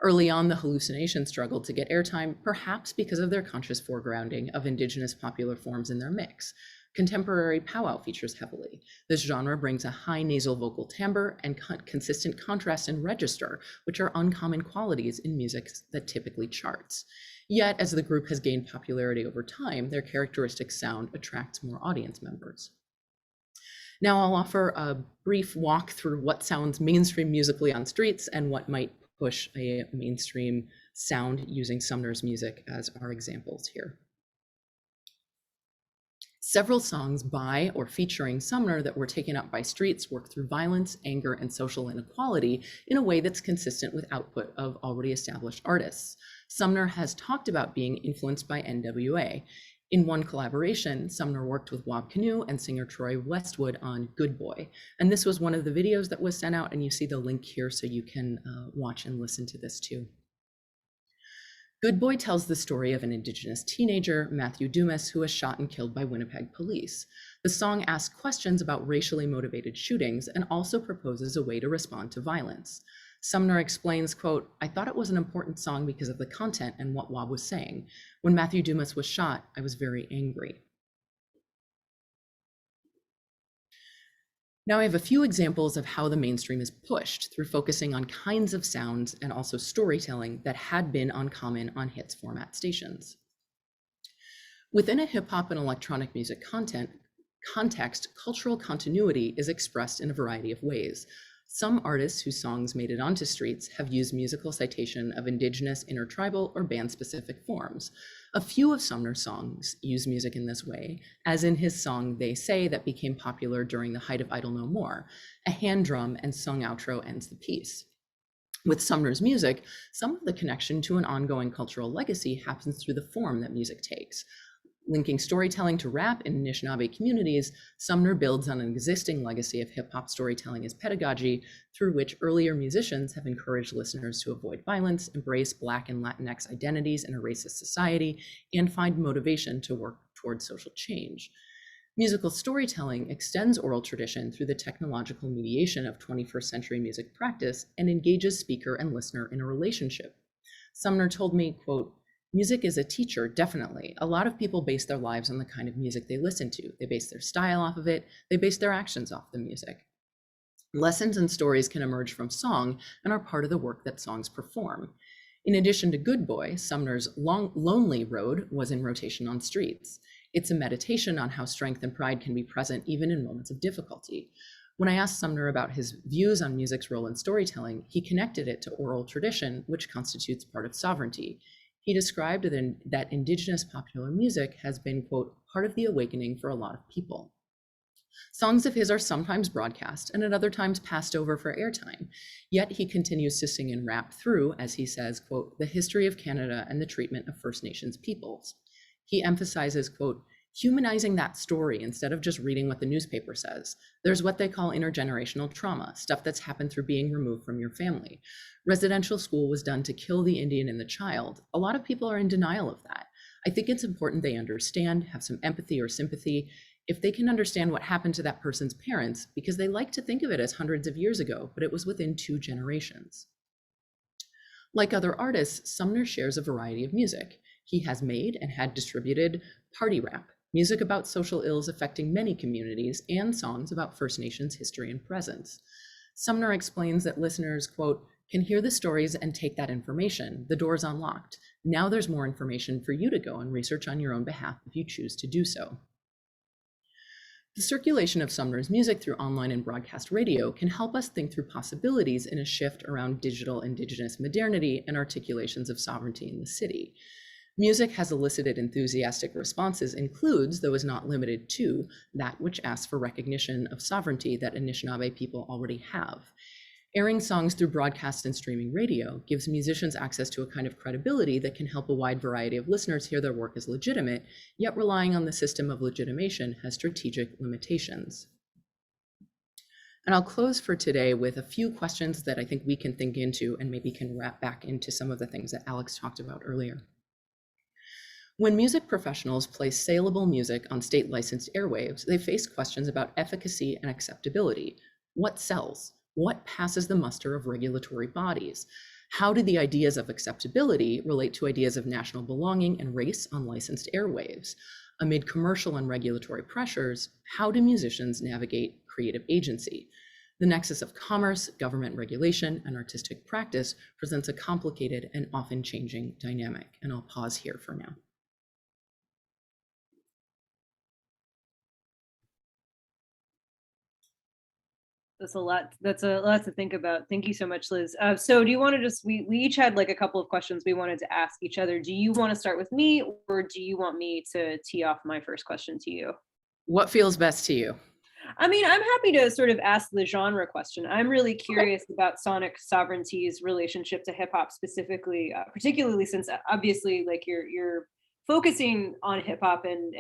Early on, the hallucination struggled to get airtime, perhaps because of their conscious foregrounding of Indigenous popular forms in their mix. Contemporary powwow features heavily. This genre brings a high nasal vocal timbre and consistent contrast and register, which are uncommon qualities in music that typically charts. Yet, as the group has gained popularity over time, their characteristic sound attracts more audience members. Now I'll offer a brief walk through what sounds mainstream musically on Streets and what might push a mainstream sound using Sumner's music as our examples here. Several songs by or featuring Sumner that were taken up by Streets work through violence, anger, and social inequality in a way that's consistent with output of already established artists. Sumner has talked about being influenced by NWA. In one collaboration, Sumner worked with Wab Canoe and singer Troy Westwood on Good Boy. And this was one of the videos that was sent out, and you see the link here so you can watch and listen to this too. Good Boy tells the story of an Indigenous teenager, Matthew Dumas, who was shot and killed by Winnipeg police. The song asks questions about racially motivated shootings and also proposes a way to respond to violence. Sumner explains, quote, "I thought it was an important song because of the content and what Wab was saying. When Matthew Dumas was shot, I was very angry." Now I have a few examples of how the mainstream is pushed through focusing on kinds of sounds and also storytelling that had been uncommon on hits format stations. Within a hip hop and electronic music context, cultural continuity is expressed in a variety of ways. Some artists whose songs made it onto Streets have used musical citation of Indigenous, intertribal, or band-specific forms. A few of Sumner's songs use music in this way, as in his song They Say that became popular during the height of Idle No More. A hand drum and sung outro ends the piece. With Sumner's music, some of the connection to an ongoing cultural legacy happens through the form that music takes. Linking storytelling to rap in Anishinaabe communities, Sumner builds on an existing legacy of hip-hop storytelling as pedagogy, through which earlier musicians have encouraged listeners to avoid violence, embrace Black and Latinx identities in a racist society, and find motivation to work towards social change. Musical storytelling extends oral tradition through the technological mediation of 21st century music practice and engages speaker and listener in a relationship. Sumner told me, quote, "Music is a teacher, definitely. A lot of people base their lives on the kind of music they listen to. They base their style off of it. They base their actions off the music. Lessons and stories can emerge from song and are part of the work that songs perform." In addition to Good Boy, Sumner's Lonely Road was in rotation on Streets. It's a meditation on how strength and pride can be present even in moments of difficulty. When I asked Sumner about his views on music's role in storytelling, he connected it to oral tradition, which constitutes part of sovereignty. He described that Indigenous popular music has been, quote, "part of the awakening for a lot of people." Songs of his are sometimes broadcast and at other times passed over for airtime, yet he continues to sing and rap through, as he says, quote, the history of Canada and the treatment of First Nations peoples. He emphasizes, quote, humanizing that story instead of just reading what the newspaper says. There's what they call intergenerational trauma, stuff that's happened through being removed from your family. Residential school was done to kill the Indian in the child. A lot of people are in denial of that. I think it's important they understand, have some empathy or sympathy, if they can understand what happened to that person's parents, because they like to think of it as hundreds of years ago, but it was within 2 generations. Like other artists, Sumner shares a variety of music. He has made and had distributed party rap, music about social ills affecting many communities, and songs about First Nations history and presence. Sumner explains that listeners, quote, can hear the stories and take that information. The door's unlocked. Now there's more information for you to go and research on your own behalf if you choose to do so. The circulation of Sumner's music through online and broadcast radio can help us think through possibilities in a shift around digital Indigenous modernity and articulations of sovereignty in the city. Music has elicited enthusiastic responses includes, though is not limited to, that which asks for recognition of sovereignty that Anishinaabe people already have. Airing songs through broadcast and streaming radio gives musicians access to a kind of credibility that can help a wide variety of listeners hear their work as legitimate, yet relying on the system of legitimation has strategic limitations. And I'll close for today with a few questions that I think we can think into and maybe can wrap back into some of the things that Alex talked about earlier. When music professionals place saleable music on state licensed airwaves, they face questions about efficacy and acceptability. What sells? What passes the muster of regulatory bodies? How do the ideas of acceptability relate to ideas of national belonging and race on licensed airwaves? Amid commercial and regulatory pressures, how do musicians navigate creative agency? The nexus of commerce, government regulation, and artistic practice presents a complicated and often changing dynamic. And I'll pause here for now. That's a lot. That's a lot to think about. Thank you so much, Liz. So do you want to just, we each had like a couple of questions we wanted to ask each other. Do you want to start with me, or do you want me to tee off my first question to you? What feels best to you? I mean, I'm happy to sort of ask the genre question. I'm really curious about sonic sovereignty's relationship to hip hop specifically, particularly since obviously like you're focusing on hip hop, and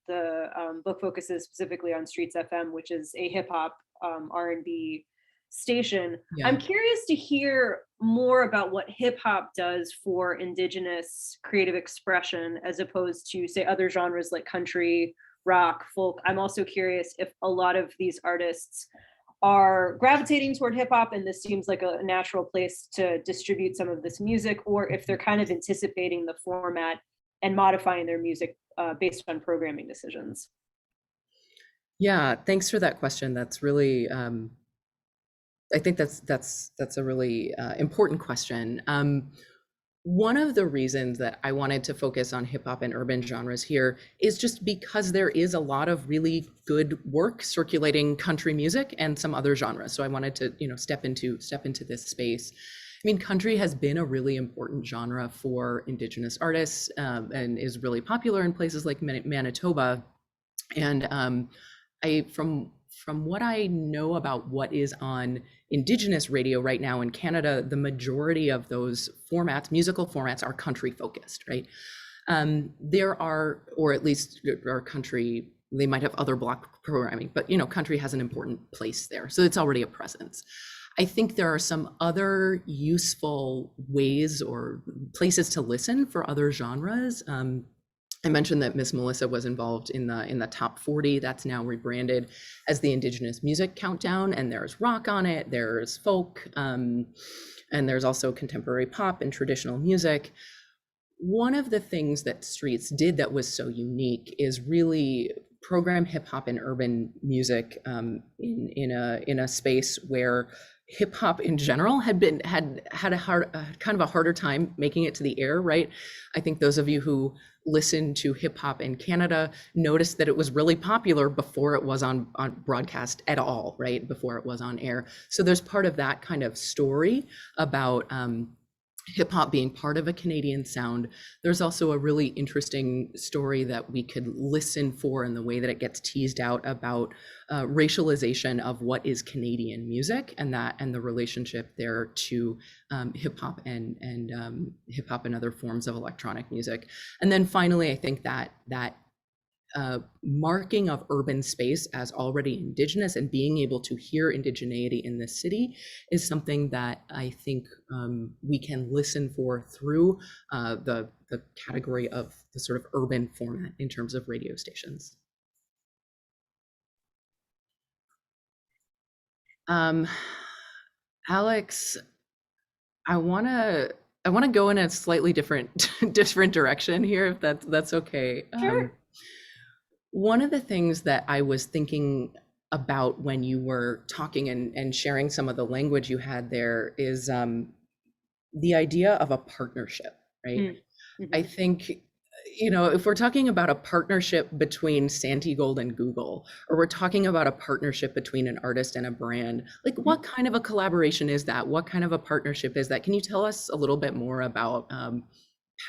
the book focuses specifically on Streets FM, which is a hip hop R&B station. Yeah. I'm curious to hear more about what hip hop does for Indigenous creative expression as opposed to, say, other genres like country, rock, folk. I'm also curious if a lot of these artists are gravitating toward hip hop and this seems like a natural place to distribute some of this music, or if they're kind of anticipating the format and modifying their music based on programming decisions. Yeah, thanks for that question. That's really, I think that's a really important question. One of the reasons that I wanted to focus on hip hop and urban genres here is just because there is a lot of really good work circulating country music and some other genres. So I wanted to, step into this space. I mean, country has been a really important genre for Indigenous artists and is really popular in places like Manitoba. And from what I know about what is on Indigenous radio right now in Canada, the majority of those formats, musical formats, are country focused, right? There are, or at least are country, they might have other block programming, but country has an important place there. So it's already a presence. I think there are some other useful ways or places to listen for other genres. I mentioned that Miss Melissa was involved in the top 40. That's now rebranded as the Indigenous Music Countdown, and there's rock on it, there's folk, and there's also contemporary pop and traditional music. One of the things that Streets did that was so unique is really program hip hop and urban music in a space where hip hop in general had a harder time making it to the air, right? I think those of you who listen to hip hop in Canada noticed that it was really popular before it was on broadcast at all, right? Before it was on air. So there's part of that kind of story about hip hop being part of a Canadian sound, there's also a really interesting story that we could listen for in the way that it gets teased out about racialization of what is Canadian music, and the relationship there to hip hop and hip hop and other forms of electronic music. And then finally, I think that marking of urban space as already Indigenous and being able to hear indigeneity in the city is something that I think we can listen for through the category of the sort of urban format in terms of radio stations. Alex, I want to go in a slightly different direction here, if that's okay. Sure. One of the things that I was thinking about when you were talking and sharing some of the language you had there is the idea of a partnership, right? Mm-hmm. I think, if we're talking about a partnership between Santigold and Google, or we're talking about a partnership between an artist and a brand, like what kind of a collaboration is that? What kind of a partnership is that? Can you tell us a little bit more about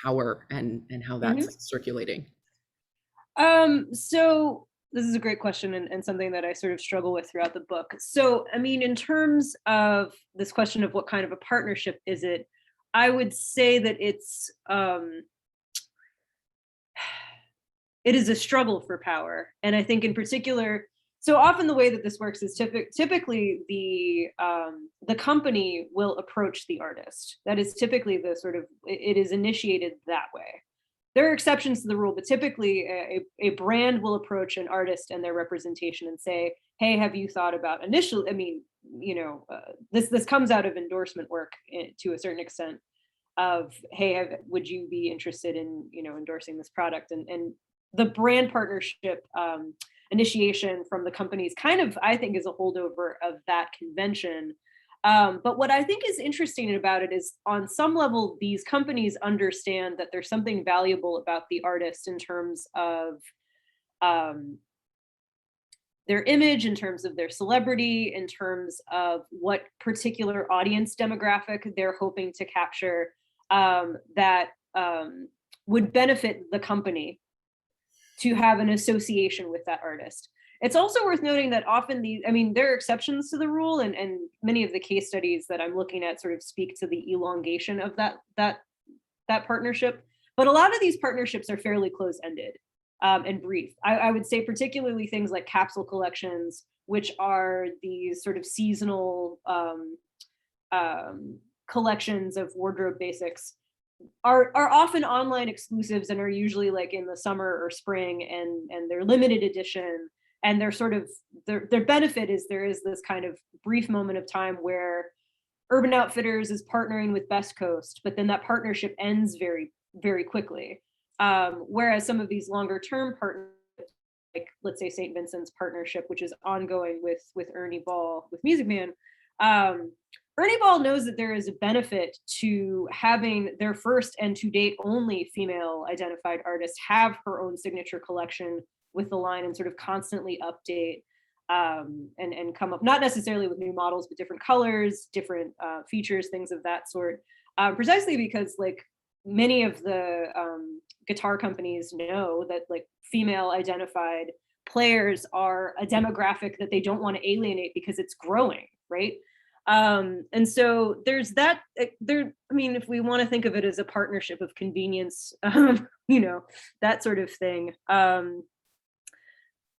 power and how that's circulating? So this is a great question and something that I sort of struggle with throughout the book. So, I mean, in terms of this question of what kind of a partnership is it, I would say that it is a struggle for power. And I think in particular, so often the way that this works is typically the company will approach the artist. That is typically the sort of, it is initiated that way. There are exceptions to the rule, but typically a brand will approach an artist and their representation and say, hey, have you thought about initially, I mean, this comes out of endorsement work to a certain extent of, hey, would you be interested in, endorsing this product? And the brand partnership initiation from the companies kind of, I think, is a holdover of that convention. But what I think is interesting about it is on some level, these companies understand that there's something valuable about the artist in terms of their image, in terms of their celebrity, in terms of what particular audience demographic they're hoping to capture that would benefit the company to have an association with that artist. It's also worth noting that often there are exceptions to the rule, and many of the case studies that I'm looking at sort of speak to the elongation of that partnership. But a lot of these partnerships are fairly close-ended and brief. I would say particularly things like capsule collections, which are these sort of seasonal collections of wardrobe basics, are often online exclusives and are usually like in the summer or spring, and they're limited edition. And they're sort of, their benefit is there is this kind of brief moment of time where Urban Outfitters is partnering with Best Coast, but then that partnership ends very, very quickly. Whereas some of these longer term partnerships, like let's say St. Vincent's partnership, which is ongoing with Ernie Ball, with Music Man, Ernie Ball knows that there is a benefit to having their first and to date only female identified artist have her own signature collection with the line and sort of constantly update and come up, not necessarily with new models, but different colors, different features, things of that sort, precisely because like many of the guitar companies know that like female identified players are a demographic that they don't want to alienate because it's growing, right? And so there's that if we want to think of it as a partnership of convenience, that sort of thing.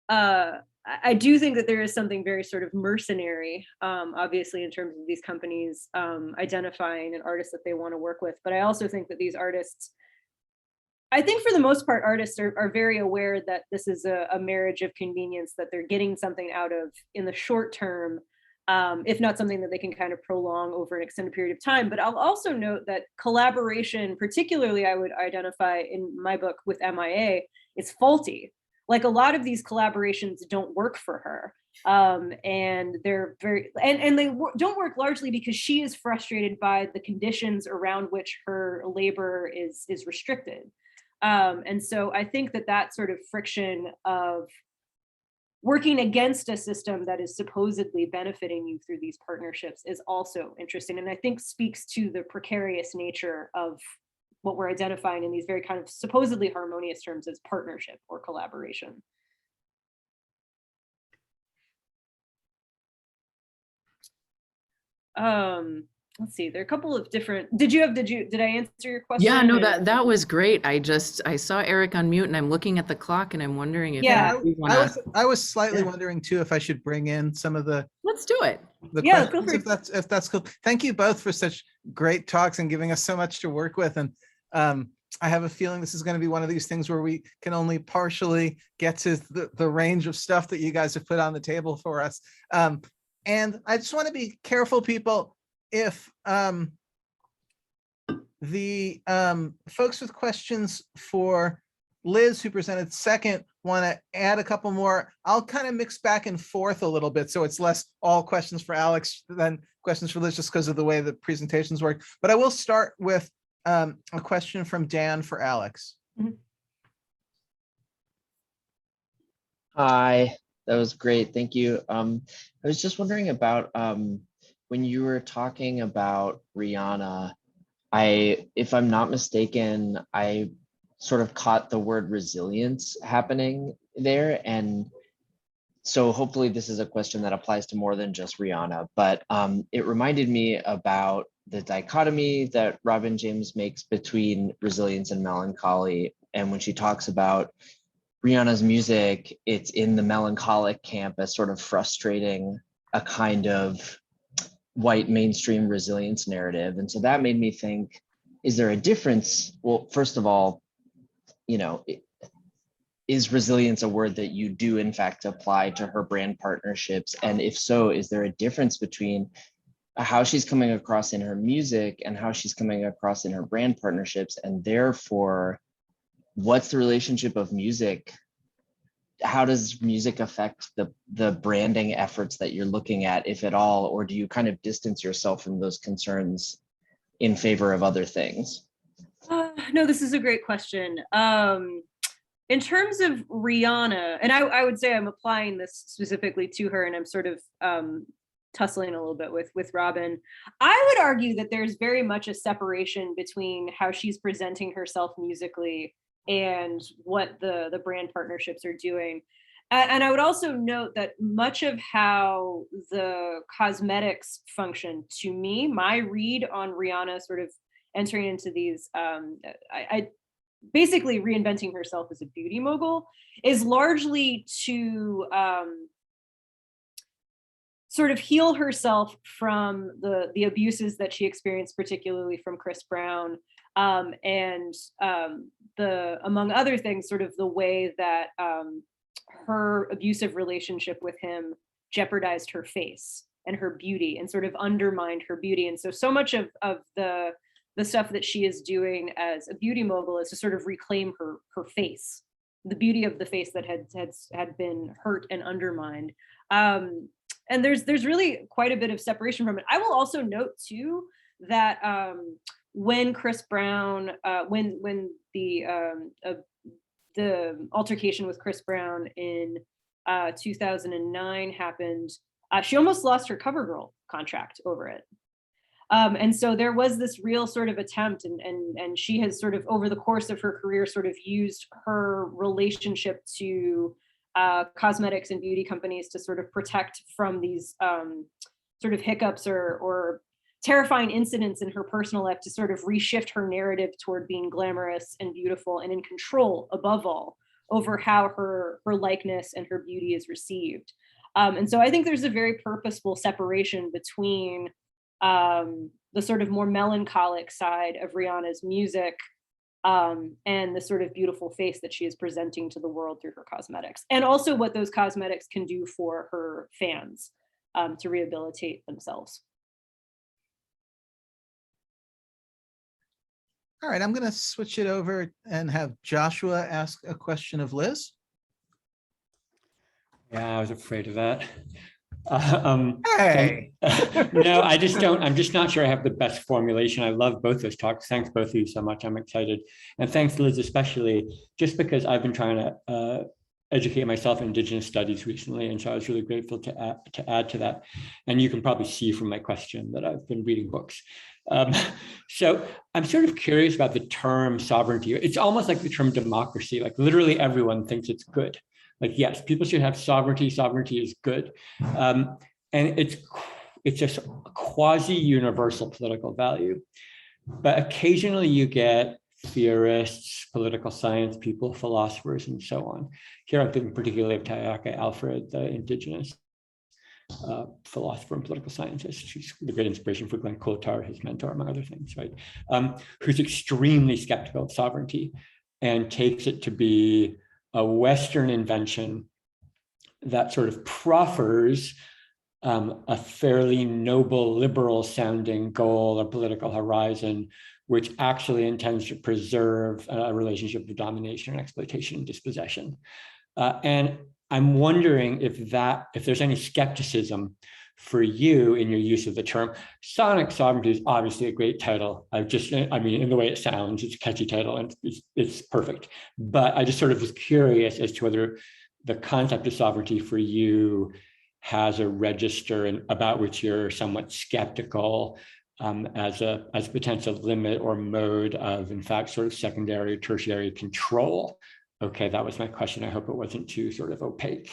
I do think that there is something very sort of mercenary, obviously, in terms of these companies identifying an artist that they want to work with. But I also think that these artists, I think for the most part, artists are very aware that this is a marriage of convenience, that they're getting something out of in the short term, if not something that they can kind of prolong over an extended period of time. But I'll also note that collaboration, particularly I would identify in my book with MIA, is faulty. Like a lot of these collaborations don't work for her. And they're very, and they don't work largely because she is frustrated by the conditions around which her labor is restricted. And so I think that sort of friction of working against a system that is supposedly benefiting you through these partnerships is also interesting, and I think speaks to the precarious nature of what we're identifying in these very kind of supposedly harmonious terms as partnership or collaboration. Let's see, there are a couple of different, did I answer your question? Yeah, no, that was great. I saw Eric on mute and I'm looking at the clock and I'm wondering if you wanna... I was slightly wondering too if I should bring in some of the Let's do it. Yeah, questions, if that's cool. Thank you both for such great talks and giving us so much to work with. And I have a feeling this is going to be one of these things where we can only partially get to the range of stuff that you guys have put on the table for us. And I just want to be careful, people, if the folks with questions for Liz, who presented second, want to add a couple more, I'll kind of mix back and forth a little bit, so it's less all questions for Alex than questions for Liz, just because of the way the presentations work. But I will start with a question from Dan for Alex. Mm-hmm. Hi, that was great. Thank you. I was just wondering about when you were talking about Rihanna, if I'm not mistaken, I sort of caught the word resilience happening there. And so hopefully this is a question that applies to more than just Rihanna, but it reminded me about the dichotomy that Robin James makes between resilience and melancholy. And when she talks about Rihanna's music, it's in the melancholic camp as sort of frustrating a kind of white mainstream resilience narrative. And so that made me think, is there a difference? Well, first of all, you know, is resilience a word that you do in fact apply to her brand partnerships? And if so, is there a difference between how she's coming across in her music and how she's coming across in her brand partnerships? And therefore, what's the relationship of music? How does music affect the branding efforts that you're looking at, if at all, or do you kind of distance yourself from those concerns in favor of other things? No, this is a great question. In terms of Rihanna, and I would say I'm applying this specifically to her, and I'm sort of tussling a little bit with Robin. I would argue that there's very much a separation between how she's presenting herself musically and what the brand partnerships are doing. And I would also note that much of how the cosmetics function, to me, my read on Rihanna sort of entering into these, I basically reinventing herself as a beauty mogul, is largely to sort of heal herself from the abuses that she experienced, particularly from Chris Brown, and the, among other things, sort of the way that her abusive relationship with him jeopardized her face and her beauty and sort of undermined her beauty. And so much of the stuff that she is doing as a beauty mogul is to sort of reclaim her face, the beauty of the face that had been hurt and undermined. And there's really quite a bit of separation from it. I will also note too that when Chris Brown, when the altercation with Chris Brown in 2009 happened, she almost lost her CoverGirl contract over it. And so there was this real sort of attempt, and she has sort of over the course of her career sort of used her relationship to cosmetics and beauty companies to sort of protect from these sort of hiccups or terrifying incidents in her personal life, to sort of reshift her narrative toward being glamorous and beautiful and in control, above all, over how her likeness and her beauty is received. And so I think there's a very purposeful separation between the sort of more melancholic side of Rihanna's music and the sort of beautiful face that she is presenting to the world through her cosmetics, and also what those cosmetics can do for her fans to rehabilitate themselves. All right, I'm going to switch it over and have Joshua ask a question of Liz. Yeah, I was afraid of that. Hey. No, I just don't. I'm just not sure I have the best formulation. I love both those talks. Thanks both of you so much. I'm excited. And thanks, Liz, especially, just because I've been trying to educate myself in Indigenous studies recently, and so I was really grateful to add to that. And you can probably see from my question that I've been reading books. So I'm sort of curious about the term sovereignty. It's almost like the term democracy. Like literally everyone thinks it's good. Like, yes, people should have sovereignty. Sovereignty is good. And it's just a quasi-universal political value. But occasionally you get theorists, political science people, philosophers, and so on. Here I'm thinking particularly of Tayaka Alfred, the Indigenous philosopher and political scientist. She's the great inspiration for Glenn Coulthard, his mentor, among other things, right? Who's extremely skeptical of sovereignty and takes it to be a Western invention that sort of proffers a fairly noble, liberal sounding goal or political horizon, which actually intends to preserve a relationship of domination and exploitation and dispossession. And I'm wondering if there's any skepticism for you in your use of the term. Sonic sovereignty is obviously a great title. I mean, in the way it sounds, it's a catchy title and it's perfect. But I just sort of was curious as to whether the concept of sovereignty for you has a register about which you're somewhat skeptical as a potential limit or mode of, in fact, sort of secondary, tertiary control. Okay, that was my question. I hope it wasn't too sort of opaque.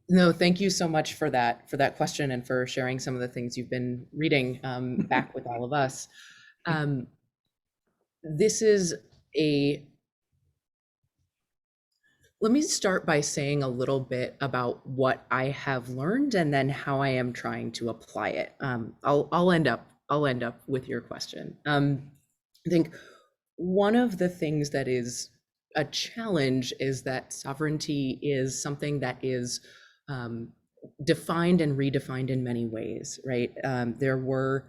No, thank you so much for that question and for sharing some of the things you've been reading back with all of us. Let me start by saying a little bit about what I have learned and then how I am trying to apply it. I'll end up with your question. I think one of the things that is a challenge is that sovereignty is something that is defined and redefined in many ways, right? There were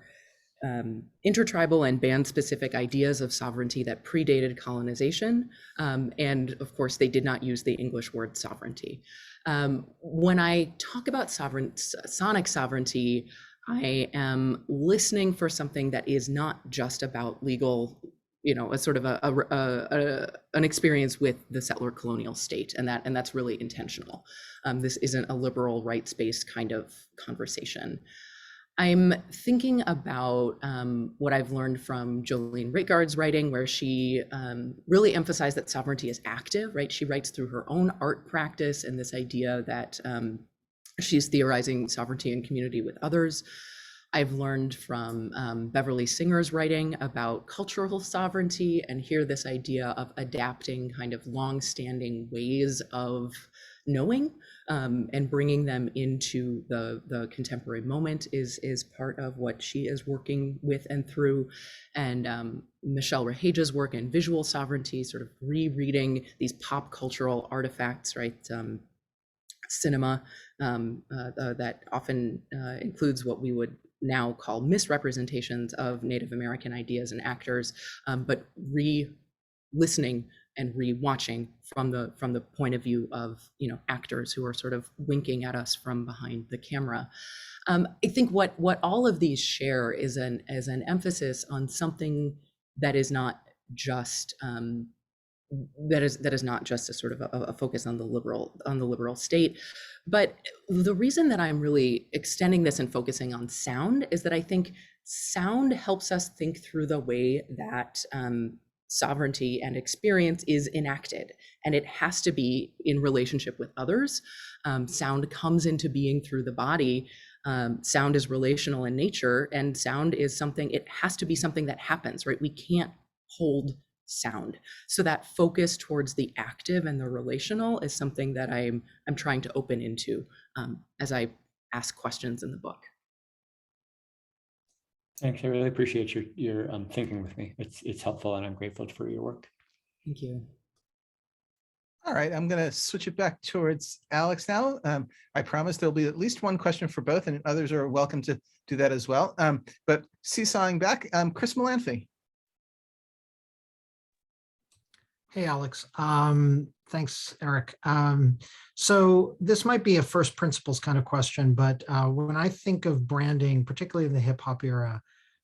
intertribal and band-specific ideas of sovereignty that predated colonization, and of course, they did not use the English word sovereignty. When I talk about sonic sovereignty, I am listening for something that is not just about legal, a sort of an experience with the settler colonial state, and that's really intentional. This isn't a liberal rights-based kind of conversation. I'm thinking about what I've learned from Jolene Ritgard's writing, where she really emphasized that sovereignty is active, right? She writes through her own art practice and this idea that she's theorizing sovereignty in community with others. I've learned from Beverly Singer's writing about cultural sovereignty, and here this idea of adapting kind of long-standing ways of knowing and bringing them into the contemporary moment is part of what she is working with and through. And Michelle Rahage's work in visual sovereignty, sort of rereading these pop cultural artifacts, right? Cinema that often includes what we would now call misrepresentations of Native American ideas and actors, but re-listening and re-watching from the point of view of actors who are sort of winking at us from behind the camera. I think what all of these share is an emphasis on something that is not just that is not just a sort of a focus on the liberal state. But the reason that I'm really extending this and focusing on sound is that I think sound helps us think through the way that sovereignty and experience is enacted, and it has to be in relationship with others. Sound comes into being through the body. Sound is relational in nature, and sound is something, it has to be something that happens, right? We can't hold sound. So that focus towards the active and the relational is something that I'm trying to open into as I ask questions in the book. Thanks. I really appreciate your thinking with me. It's helpful, and I'm grateful for your work. Thank you. All right, I'm going to switch it back towards Alex now. I promise there'll be at least one question for both, and others are welcome to do that as well. But seesawing back, Chris Melanthi. Hey, Alex. Thanks, Eric. So this might be a first principles kind of question, but when I think of branding, particularly in the hip hop era,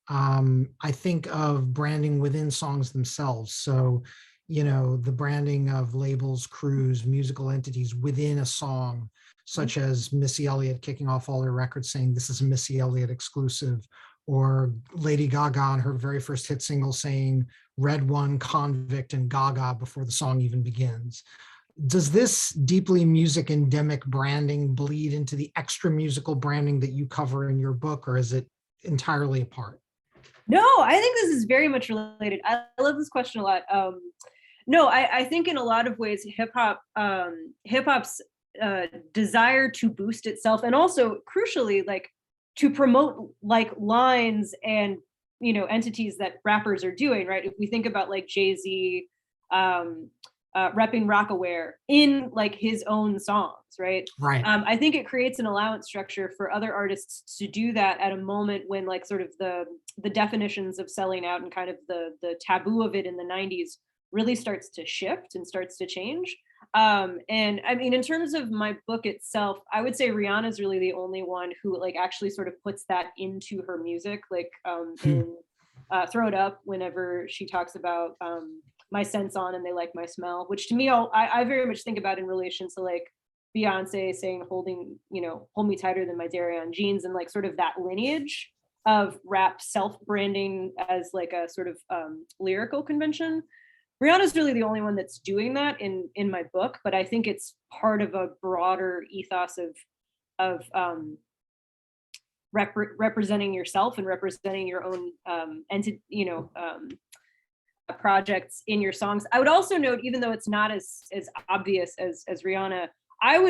I think of branding within songs themselves. So, the branding of labels, crews, musical entities within a song, such as Missy Elliott kicking off all her records saying this is a Missy Elliott exclusive, or Lady Gaga on her very first hit single saying Red One, Convict, and Gaga before the song even begins. Does this deeply music endemic branding bleed into the extra musical branding that you cover in your book, or is it entirely apart? No, I think this is very much related. I love this question a lot. No, I think in a lot of ways, hip-hop's desire to boost itself, and also crucially, like to promote like lines and entities that rappers are doing, right? If we think about like Jay-Z repping Rockaware in like his own songs, right? Right. I think it creates an allowance structure for other artists to do that at a moment when like sort of the definitions of selling out and kind of the taboo of it in the 90s really starts to shift and starts to change. And I mean, in terms of my book itself, I would say Rihanna is really the only one who like actually sort of puts that into her music, like in Throw It Up, whenever she talks about my scent's on and they like my smell, which to me, I very much think about in relation to like Beyonce saying hold me tighter than my dairy-on jeans, and like sort of that lineage of rap self-branding as like a sort of lyrical convention. Rihanna's really the only one that's doing that in my book, but I think it's part of a broader ethos of representing yourself and representing your own projects in your songs. I would also note, even though it's not as obvious as Rihanna, I'm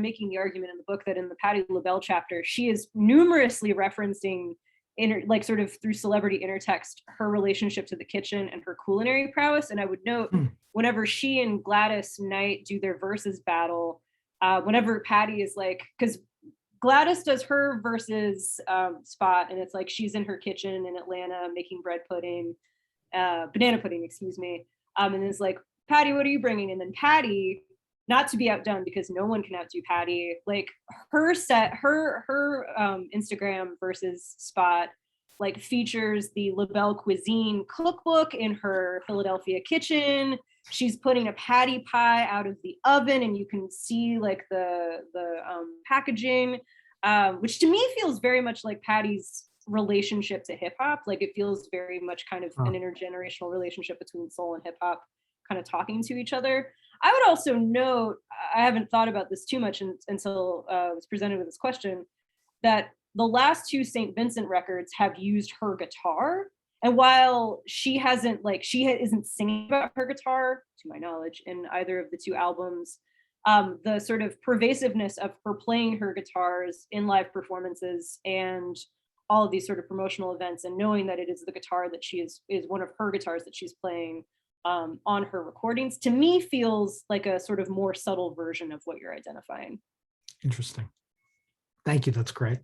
making the argument in the book that in the Patti LaBelle chapter, she is numerously referencing like sort of through celebrity intertext, her relationship to the kitchen and her culinary prowess. And I would note whenever she and Gladys Knight do their versus battle, whenever Patti is like, because Gladys does her versus spot, and it's like she's in her kitchen in Atlanta making banana pudding, excuse me. And it's like, Patti, what are you bringing? And then Patti, not to be outdone because no one can outdo Patti, like her Instagram versus spot like features the LaBelle cuisine cookbook in her Philadelphia kitchen. She's putting a patty pie out of the oven, and you can see like the packaging, which to me feels very much like Patti's relationship to hip hop. Like it feels very much kind of an intergenerational relationship between soul and hip hop kind of talking to each other. I would also note, I haven't thought about this too much until I was presented with this question, that the last two St. Vincent records have used her guitar. And while she isn't singing about her guitar, to my knowledge, in either of the two albums, the sort of pervasiveness of her playing her guitars in live performances and all of these sort of promotional events, and knowing that it is the guitar that she is one of her guitars that she's playing on her recordings, to me feels like a sort of more subtle version of what you're identifying. Interesting. Thank you. That's great.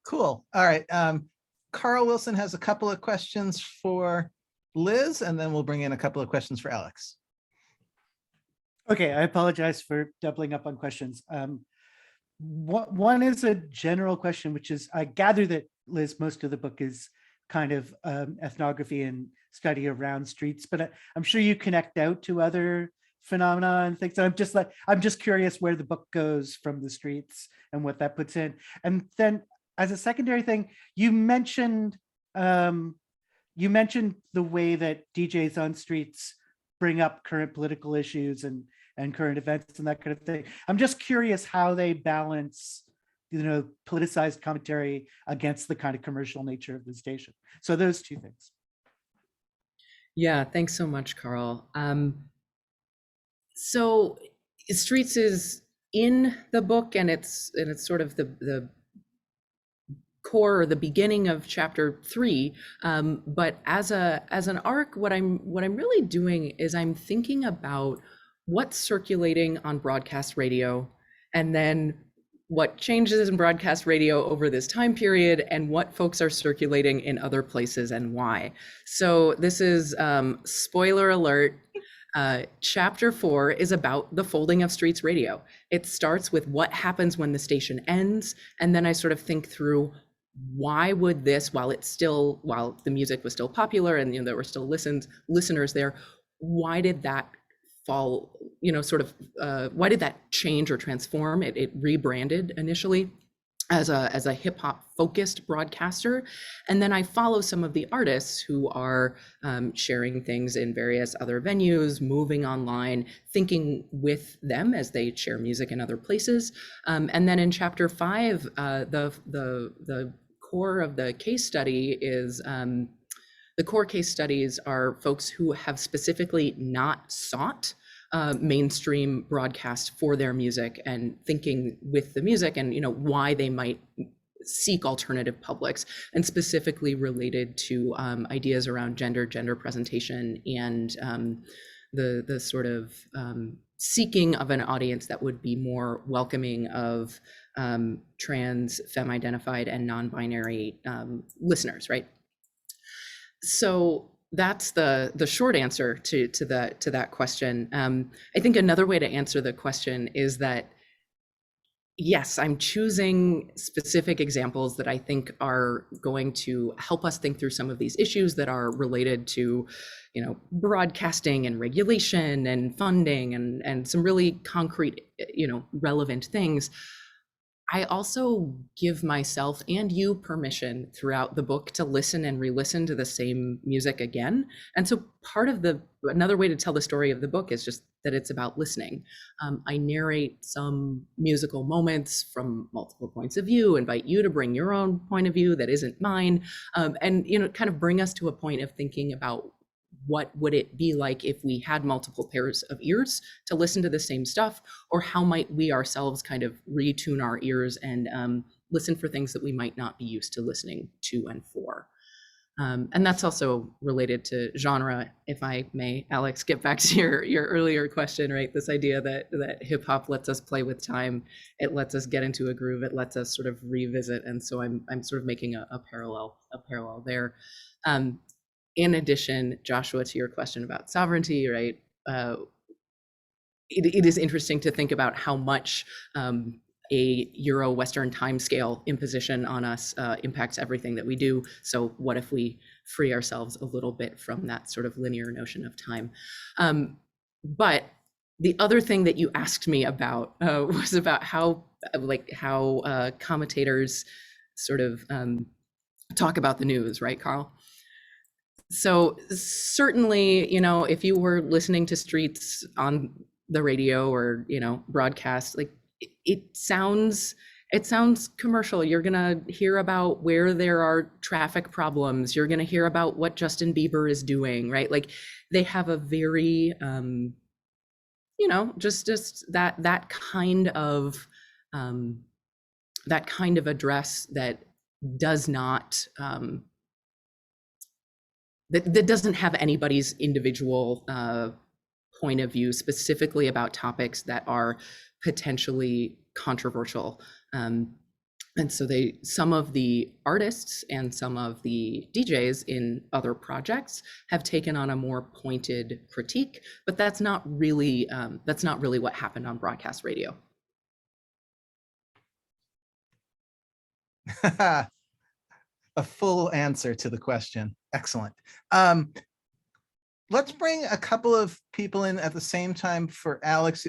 Cool. All right. Carl Wilson has a couple of questions for Liz, and then we'll bring in a couple of questions for Alex. Okay, I apologize for doubling up on questions. One is a general question, which is, I gather that, Liz, most of the book is kind of ethnography and study around streets, but I'm sure you connect out to other phenomena and things. I'm just curious where the book goes from the streets and what that puts in. And then as a secondary thing, you mentioned the way that DJs on streets bring up current political issues and current events and that kind of thing. I'm just curious how they balance politicized commentary against the kind of commercial nature of the station. So those two things. Yeah, thanks so much, Carl. So Streets is in the book, and it's sort of the core or the beginning of chapter 3. But as an arc, what I'm really doing is I'm thinking about what's circulating on broadcast radio, and then what changes in broadcast radio over this time period, and what folks are circulating in other places and why. So this is spoiler alert. Chapter 4 is about the folding of Streets Radio. It starts with what happens when the station ends, and then I sort of think through why would this, while the music was still popular and there were still listeners there, why did that fall, why did that change or transform? It rebranded initially as a hip hop focused broadcaster. And then I follow some of the artists who are sharing things in various other venues, moving online, thinking with them as they share music in other places. And then in chapter 5, the core of the case study is the core case studies are folks who have specifically not sought mainstream broadcast for their music and thinking with the music and why they might seek alternative publics, and specifically related to ideas around gender presentation and the sort of seeking of an audience that would be more welcoming of trans, femme-identified, and non-binary listeners, right? So that's the short answer to that question. I think another way to answer the question is that, yes, I'm choosing specific examples that I think are going to help us think through some of these issues that are related to, broadcasting and regulation and funding and some really concrete, relevant things. I also give myself and you permission throughout the book to listen and re-listen to the same music again. And so another way to tell the story of the book is just that it's about listening. I narrate some musical moments from multiple points of view, invite you to bring your own point of view that isn't mine, and kind of bring us to a point of thinking about what would it be like if we had multiple pairs of ears to listen to the same stuff, or how might we ourselves kind of retune our ears and listen for things that we might not be used to listening to and for. And that's also related to genre, if I may, Alex, get back to your earlier question, right? This idea that hip hop lets us play with time, it lets us get into a groove, it lets us sort of revisit. And so I'm sort of making a parallel there. In addition, Joshua, to your question about sovereignty, right? It is interesting to think about how much a Euro-Western timescale imposition on us impacts everything that we do. So what if we free ourselves a little bit from that sort of linear notion of time? But the other thing that you asked me about was about how commentators sort of talk about the news, right, Carl? So certainly, if you were listening to Streets on the radio or, broadcast, like it sounds commercial. You're gonna hear about where there are traffic problems. You're gonna hear about what Justin Bieber is doing, right? Like they have a very, just that kind of address that does not, that doesn't have anybody's individual point of view specifically about topics that are potentially controversial. And so some of the artists and some of the DJs in other projects have taken on a more pointed critique, but that's not really what happened on broadcast radio. A full answer to the question. Excellent. Let's bring a couple of people in at the same time for Alex.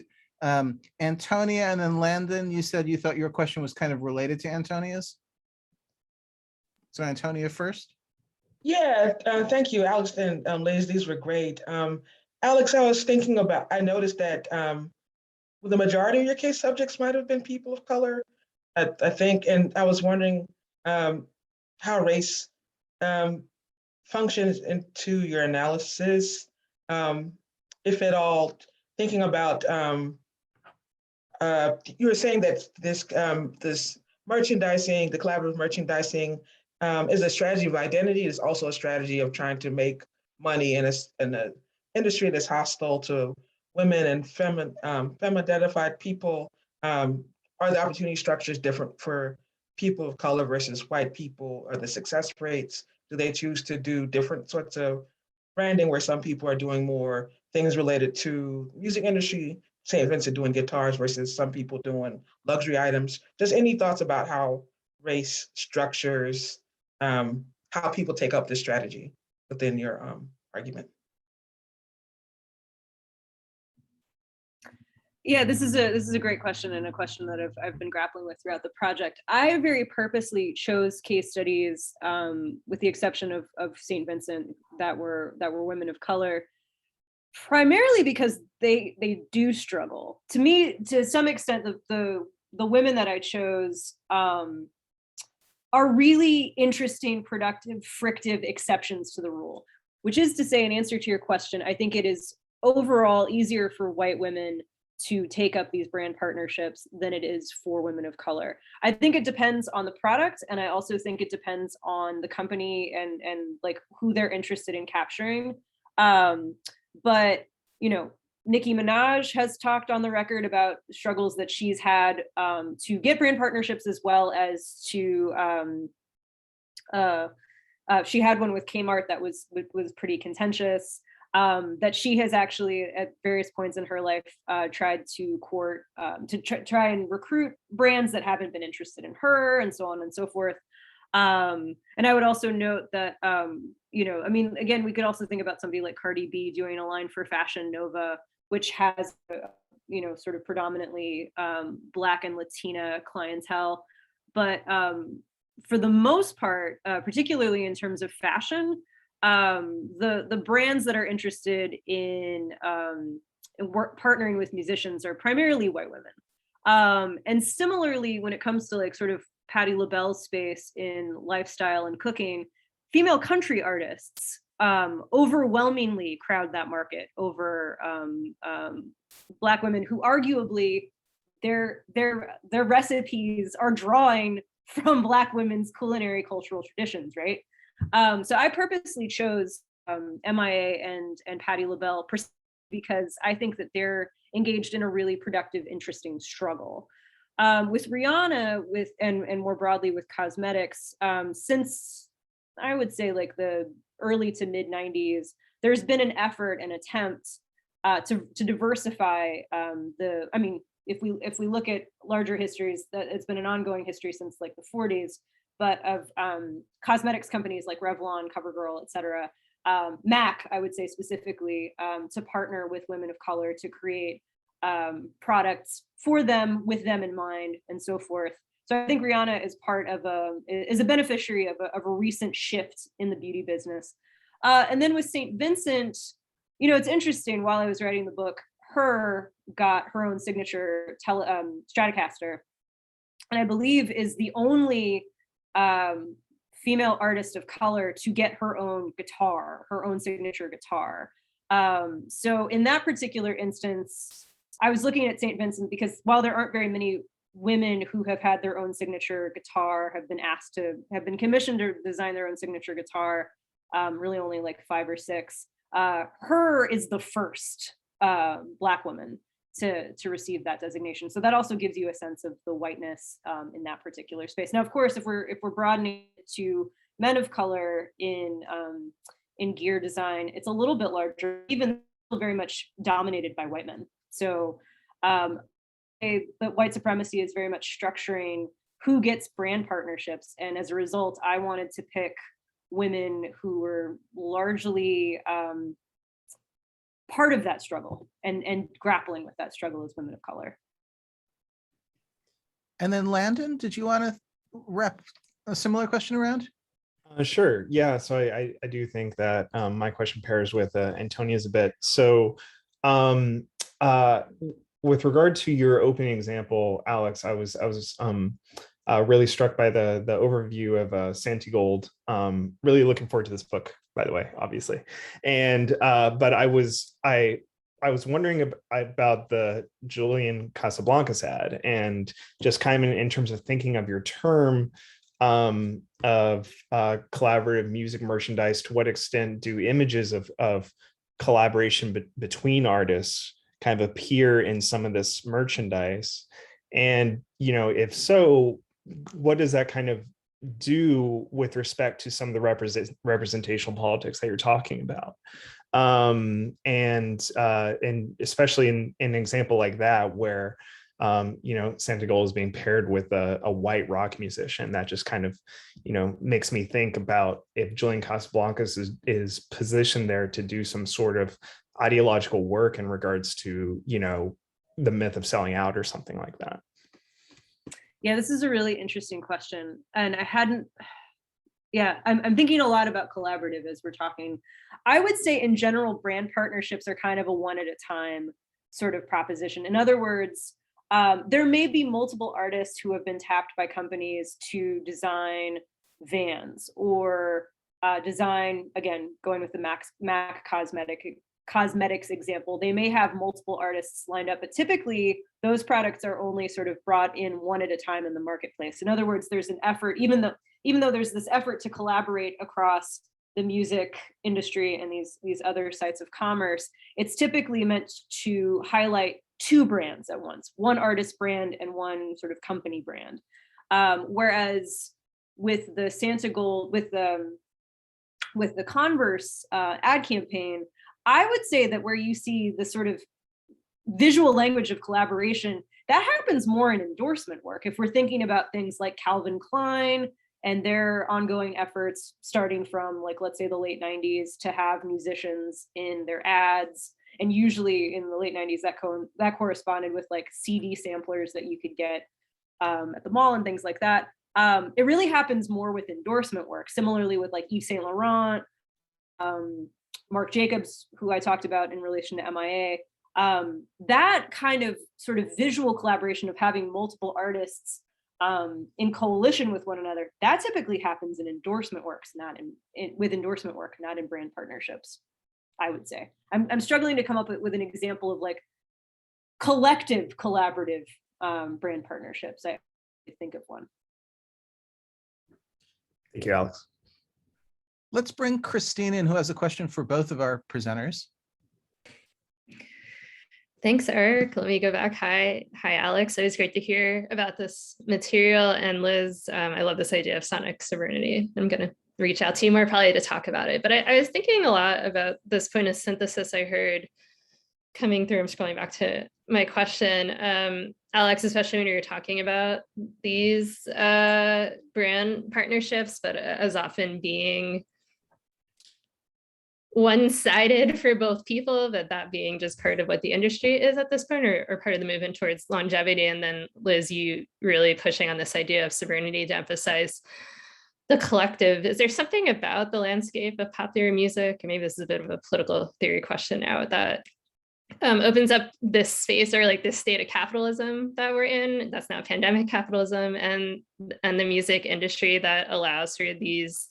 Antonia and then Landon, you said you thought your question was kind of related to Antonia's. So Antonia first. Yeah, thank you, Alex and Liz. These were great. Alex, I noticed that the majority of your case subjects might have been people of color, I think, and I was wondering how race functions into your analysis, if at all, thinking about, you were saying that this merchandising, the collaborative merchandising is a strategy of identity. It's also a strategy of trying to make money in an industry that's hostile to women and femme-identified people. Are the opportunity structures different for people of color versus white people? Or the success rates? Do they choose to do different sorts of branding where some people are doing more things related to music industry, say Vincent doing guitars versus some people doing luxury items? Just any thoughts about how race structures, how people take up this strategy within your argument? Yeah, this is a great question, and a question that I've been grappling with throughout the project. I very purposely chose case studies, with the exception of St. Vincent, that were women of color, primarily because they do struggle. To me, to some extent, the women that I chose are really interesting, productive, frictive exceptions to the rule. Which is to say, in answer to your question, I think it is overall easier for white women to take up these brand partnerships than it is for women of color. I think it depends on the product, and I also think it depends on the company and like who they're interested in capturing. But you know, Nicki Minaj has talked on the record about struggles that she's had to get brand partnerships, as well as to she had one with Kmart that was pretty contentious. That she has actually at various points in her life tried to court to try and recruit brands that haven't been interested in her, and so on and so forth. And I would also note that you know, I mean, again, we could also think about somebody like Cardi B doing a line for Fashion Nova, which has you know, sort of predominantly Black and Latina clientele, but for the most part, particularly in terms of fashion, the brands that are interested in partnering with musicians are primarily white women. And similarly, when it comes to like sort of Patti LaBelle's space in lifestyle and cooking, female country artists overwhelmingly crowd that market over Black women who arguably their recipes are drawing from Black women's culinary cultural traditions, right? So I purposely chose MIA and Patti LaBelle because I think that they're engaged in a really productive, interesting struggle. With Rihanna, and more broadly with cosmetics, since I would say like the early to mid 90s, there's been an effort and attempt to diversify I mean, if we look at larger histories, that it's been an ongoing history since like the 40s, but of cosmetics companies like Revlon, CoverGirl, et cetera, MAC, I would say specifically, to partner with women of color to create products for them, with them in mind, and so forth. So I think Rihanna is is a beneficiary of a recent shift in the beauty business. And then with St. Vincent, you know, it's interesting, while I was writing the book, her got her own signature Stratocaster, and I believe is the only female artist of color to get her own guitar, her own signature guitar. So in that particular instance, I was looking at St. Vincent because while there aren't very many women who have had their own signature guitar, have been commissioned to design their own signature guitar, really only like 5 or 6. Her is the first Black woman to receive that designation. So that also gives you a sense of the whiteness in that particular space. Now, of course, if we're broadening it to men of color in gear design, it's a little bit larger, even very much dominated by white men. So but white supremacy is very much structuring who gets brand partnerships. And as a result, I wanted to pick women who were largely part of that struggle and grappling with that struggle as women of color. And then Landon, did you want to wrap a similar question around? Sure. Yeah. So I do think that my question pairs with Antonia's a bit. So with regard to your opening example, Alex, I was really struck by the overview of Santigold. Really looking forward to this book, by the way, obviously. And but I was wondering about the Julian Casablancas ad, and just kind of in terms of thinking of your term of collaborative music merchandise. To what extent do images of collaboration between artists kind of appear in some of this merchandise? And, you know, if so, what does that kind of do with respect to some of the representational politics that you're talking about? And especially in an example like that, where Santiago is being paired with a white rock musician. That just kind of, makes me think about if Julian Casablancas is positioned there to do some sort of ideological work in regards to, the myth of selling out or something like that. Yeah, this is a really interesting question. And I'm thinking a lot about collaborative as we're talking. I would say in general, brand partnerships are kind of a one at a time sort of proposition. In other words, there may be multiple artists who have been tapped by companies to design vans or design, again, going with the MAC cosmetics example, they may have multiple artists lined up, but typically those products are only sort of brought in one at a time in the marketplace. In other words, there's an effort, even though there's this effort to collaborate across the music industry and these other sites of commerce, it's typically meant to highlight two brands at once, one artist brand and one sort of company brand. Whereas with the Santiago, with the Converse ad campaign, I would say that where you see the sort of visual language of collaboration, that happens more in endorsement work. If we're thinking about things like Calvin Klein and their ongoing efforts starting from, like, let's say the late 90s to have musicians in their ads. And usually in the late 90s, that corresponded with like CD samplers that you could get at the mall and things like that. It really happens more with endorsement work. Similarly with like Yves Saint Laurent, Marc Jacobs, who I talked about in relation to MIA, that kind of sort of visual collaboration of having multiple artists in coalition with one another, that typically happens in endorsement works, not with endorsement work, not in brand partnerships, I would say. I'm struggling to come up with an example of like collective collaborative brand partnerships. I think of one. Thank you, Alex. Let's bring Christine in, who has a question for both of our presenters. Thanks, Eric. Let me go back. Hi, Alex. It was great to hear about this material. And Liz, I love this idea of sonic sovereignty. I'm going to reach out to you more probably to talk about it. But I was thinking a lot about this point of synthesis I heard coming through. I'm scrolling back to my question. Alex, especially when you're talking about these brand partnerships, but as often being one-sided for both people, that being just part of what the industry is at this point, or part of the movement towards longevity. And then Liz, you really pushing on this idea of sovereignty to emphasize the collective. Is there something about the landscape of popular music, and maybe this is a bit of a political theory question now, that opens up this space or like this state of capitalism that we're in, that's now pandemic capitalism, and the music industry that allows for these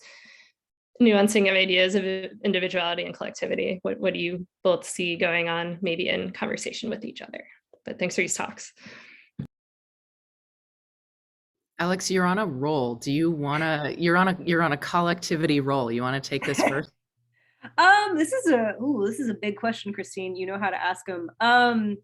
nuancing of ideas of individuality and collectivity? What do you both see going on, maybe in conversation with each other? But thanks for these talks. Alex, you're on a roll. Do you wanna, you're on a collectivity roll. You wanna take this first? This is a big question, Christine. You know how to ask them. I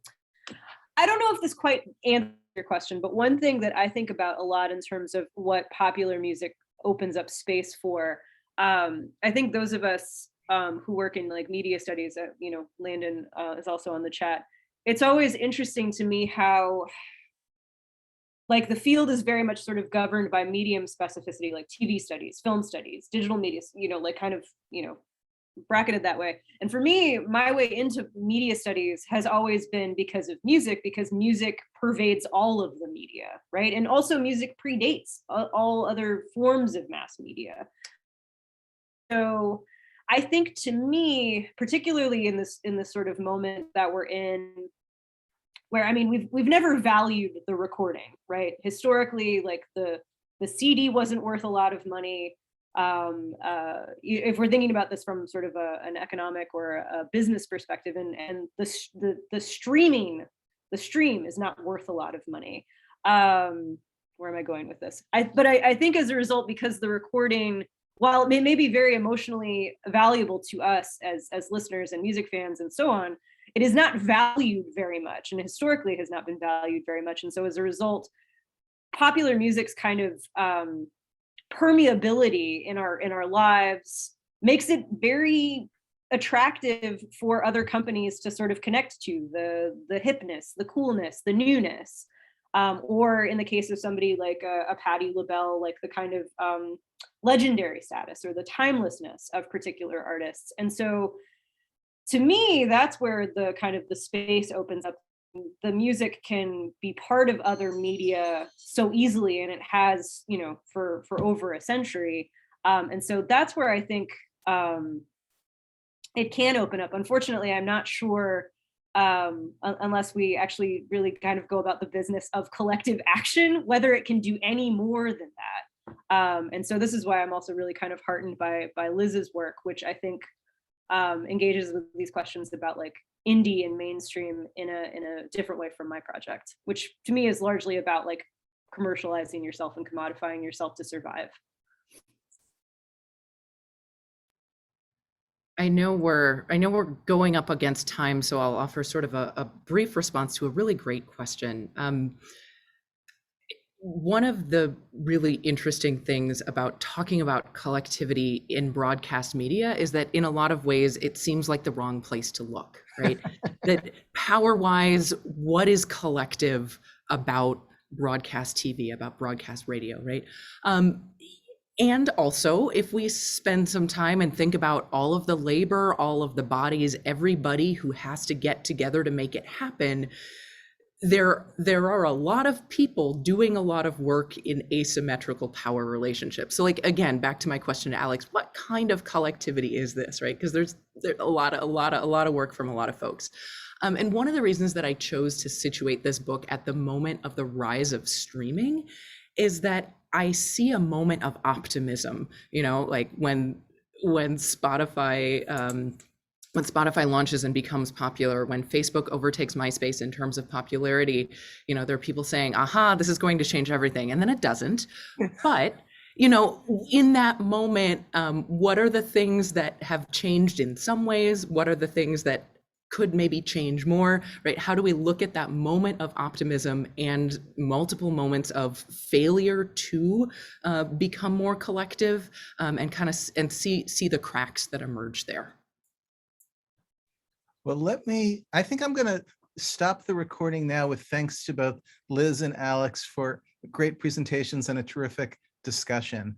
don't know if this quite answers your question, but one thing that I think about a lot in terms of what popular music opens up space for, I think those of us who work in like media studies, Landon is also on the chat. It's always interesting to me how like the field is very much sort of governed by medium specificity, like TV studies, film studies, digital media, like kind of, bracketed that way. And for me, my way into media studies has always been because music pervades all of the media, right? And also music predates all other forms of mass media. So I think to me, particularly in this sort of moment that we're in, where, I mean, we've never valued the recording, right? Historically, like the CD wasn't worth a lot of money. If we're thinking about this from sort of an economic or a business perspective, and the stream is not worth a lot of money. Where am I going with this? But I think as a result, because the recording, while it may be very emotionally valuable to us as listeners and music fans and so on, it is not valued very much, and historically has not been valued very much. And so as a result, popular music's kind of permeability in our lives makes it very attractive for other companies to sort of connect to, the hipness, the coolness, the newness. or in the case of somebody like a Patti LaBelle, like the kind of legendary status or the timelessness of particular artists. And so to me, that's where the kind of the space opens up. The music can be part of other media so easily, and it has, you know, for over a century. And so that's where I think it can open up. Unfortunately, I'm not sure, unless we actually really kind of go about the business of collective action, whether it can do any more than that. And so this is why I'm also really kind of heartened by Liz's work, which I think engages with these questions about like indie and mainstream in a different way from my project, which to me is largely about like commercializing yourself and commodifying yourself to survive. I know we're going up against time, so I'll offer sort of a brief response to a really great question. One of the really interesting things about talking about collectivity in broadcast media is that in a lot of ways, it seems like the wrong place to look, right? That power-wise, what is collective about broadcast TV, about broadcast radio, right? And also, if we spend some time and think about all of the labor, all of the bodies, everybody who has to get together to make it happen, there are a lot of people doing a lot of work in asymmetrical power relationships. So like, again, back to my question to Alex, what kind of collectivity is this, right? Because there's a lot of work from a lot of folks. And one of the reasons that I chose to situate this book at the moment of the rise of streaming is that I see a moment of optimism, you know, like when Spotify launches and becomes popular, when Facebook overtakes MySpace in terms of popularity, you know, there are people saying, aha, this is going to change everything. And then it doesn't. But, you know, in that moment, what are the things that have changed in some ways? What are the things that could maybe change more, right? How do we look at that moment of optimism and multiple moments of failure to become more collective, and kind of see the cracks that emerge there? Well, I think I'm going to stop the recording now with thanks to both Liz and Alex for great presentations and a terrific discussion.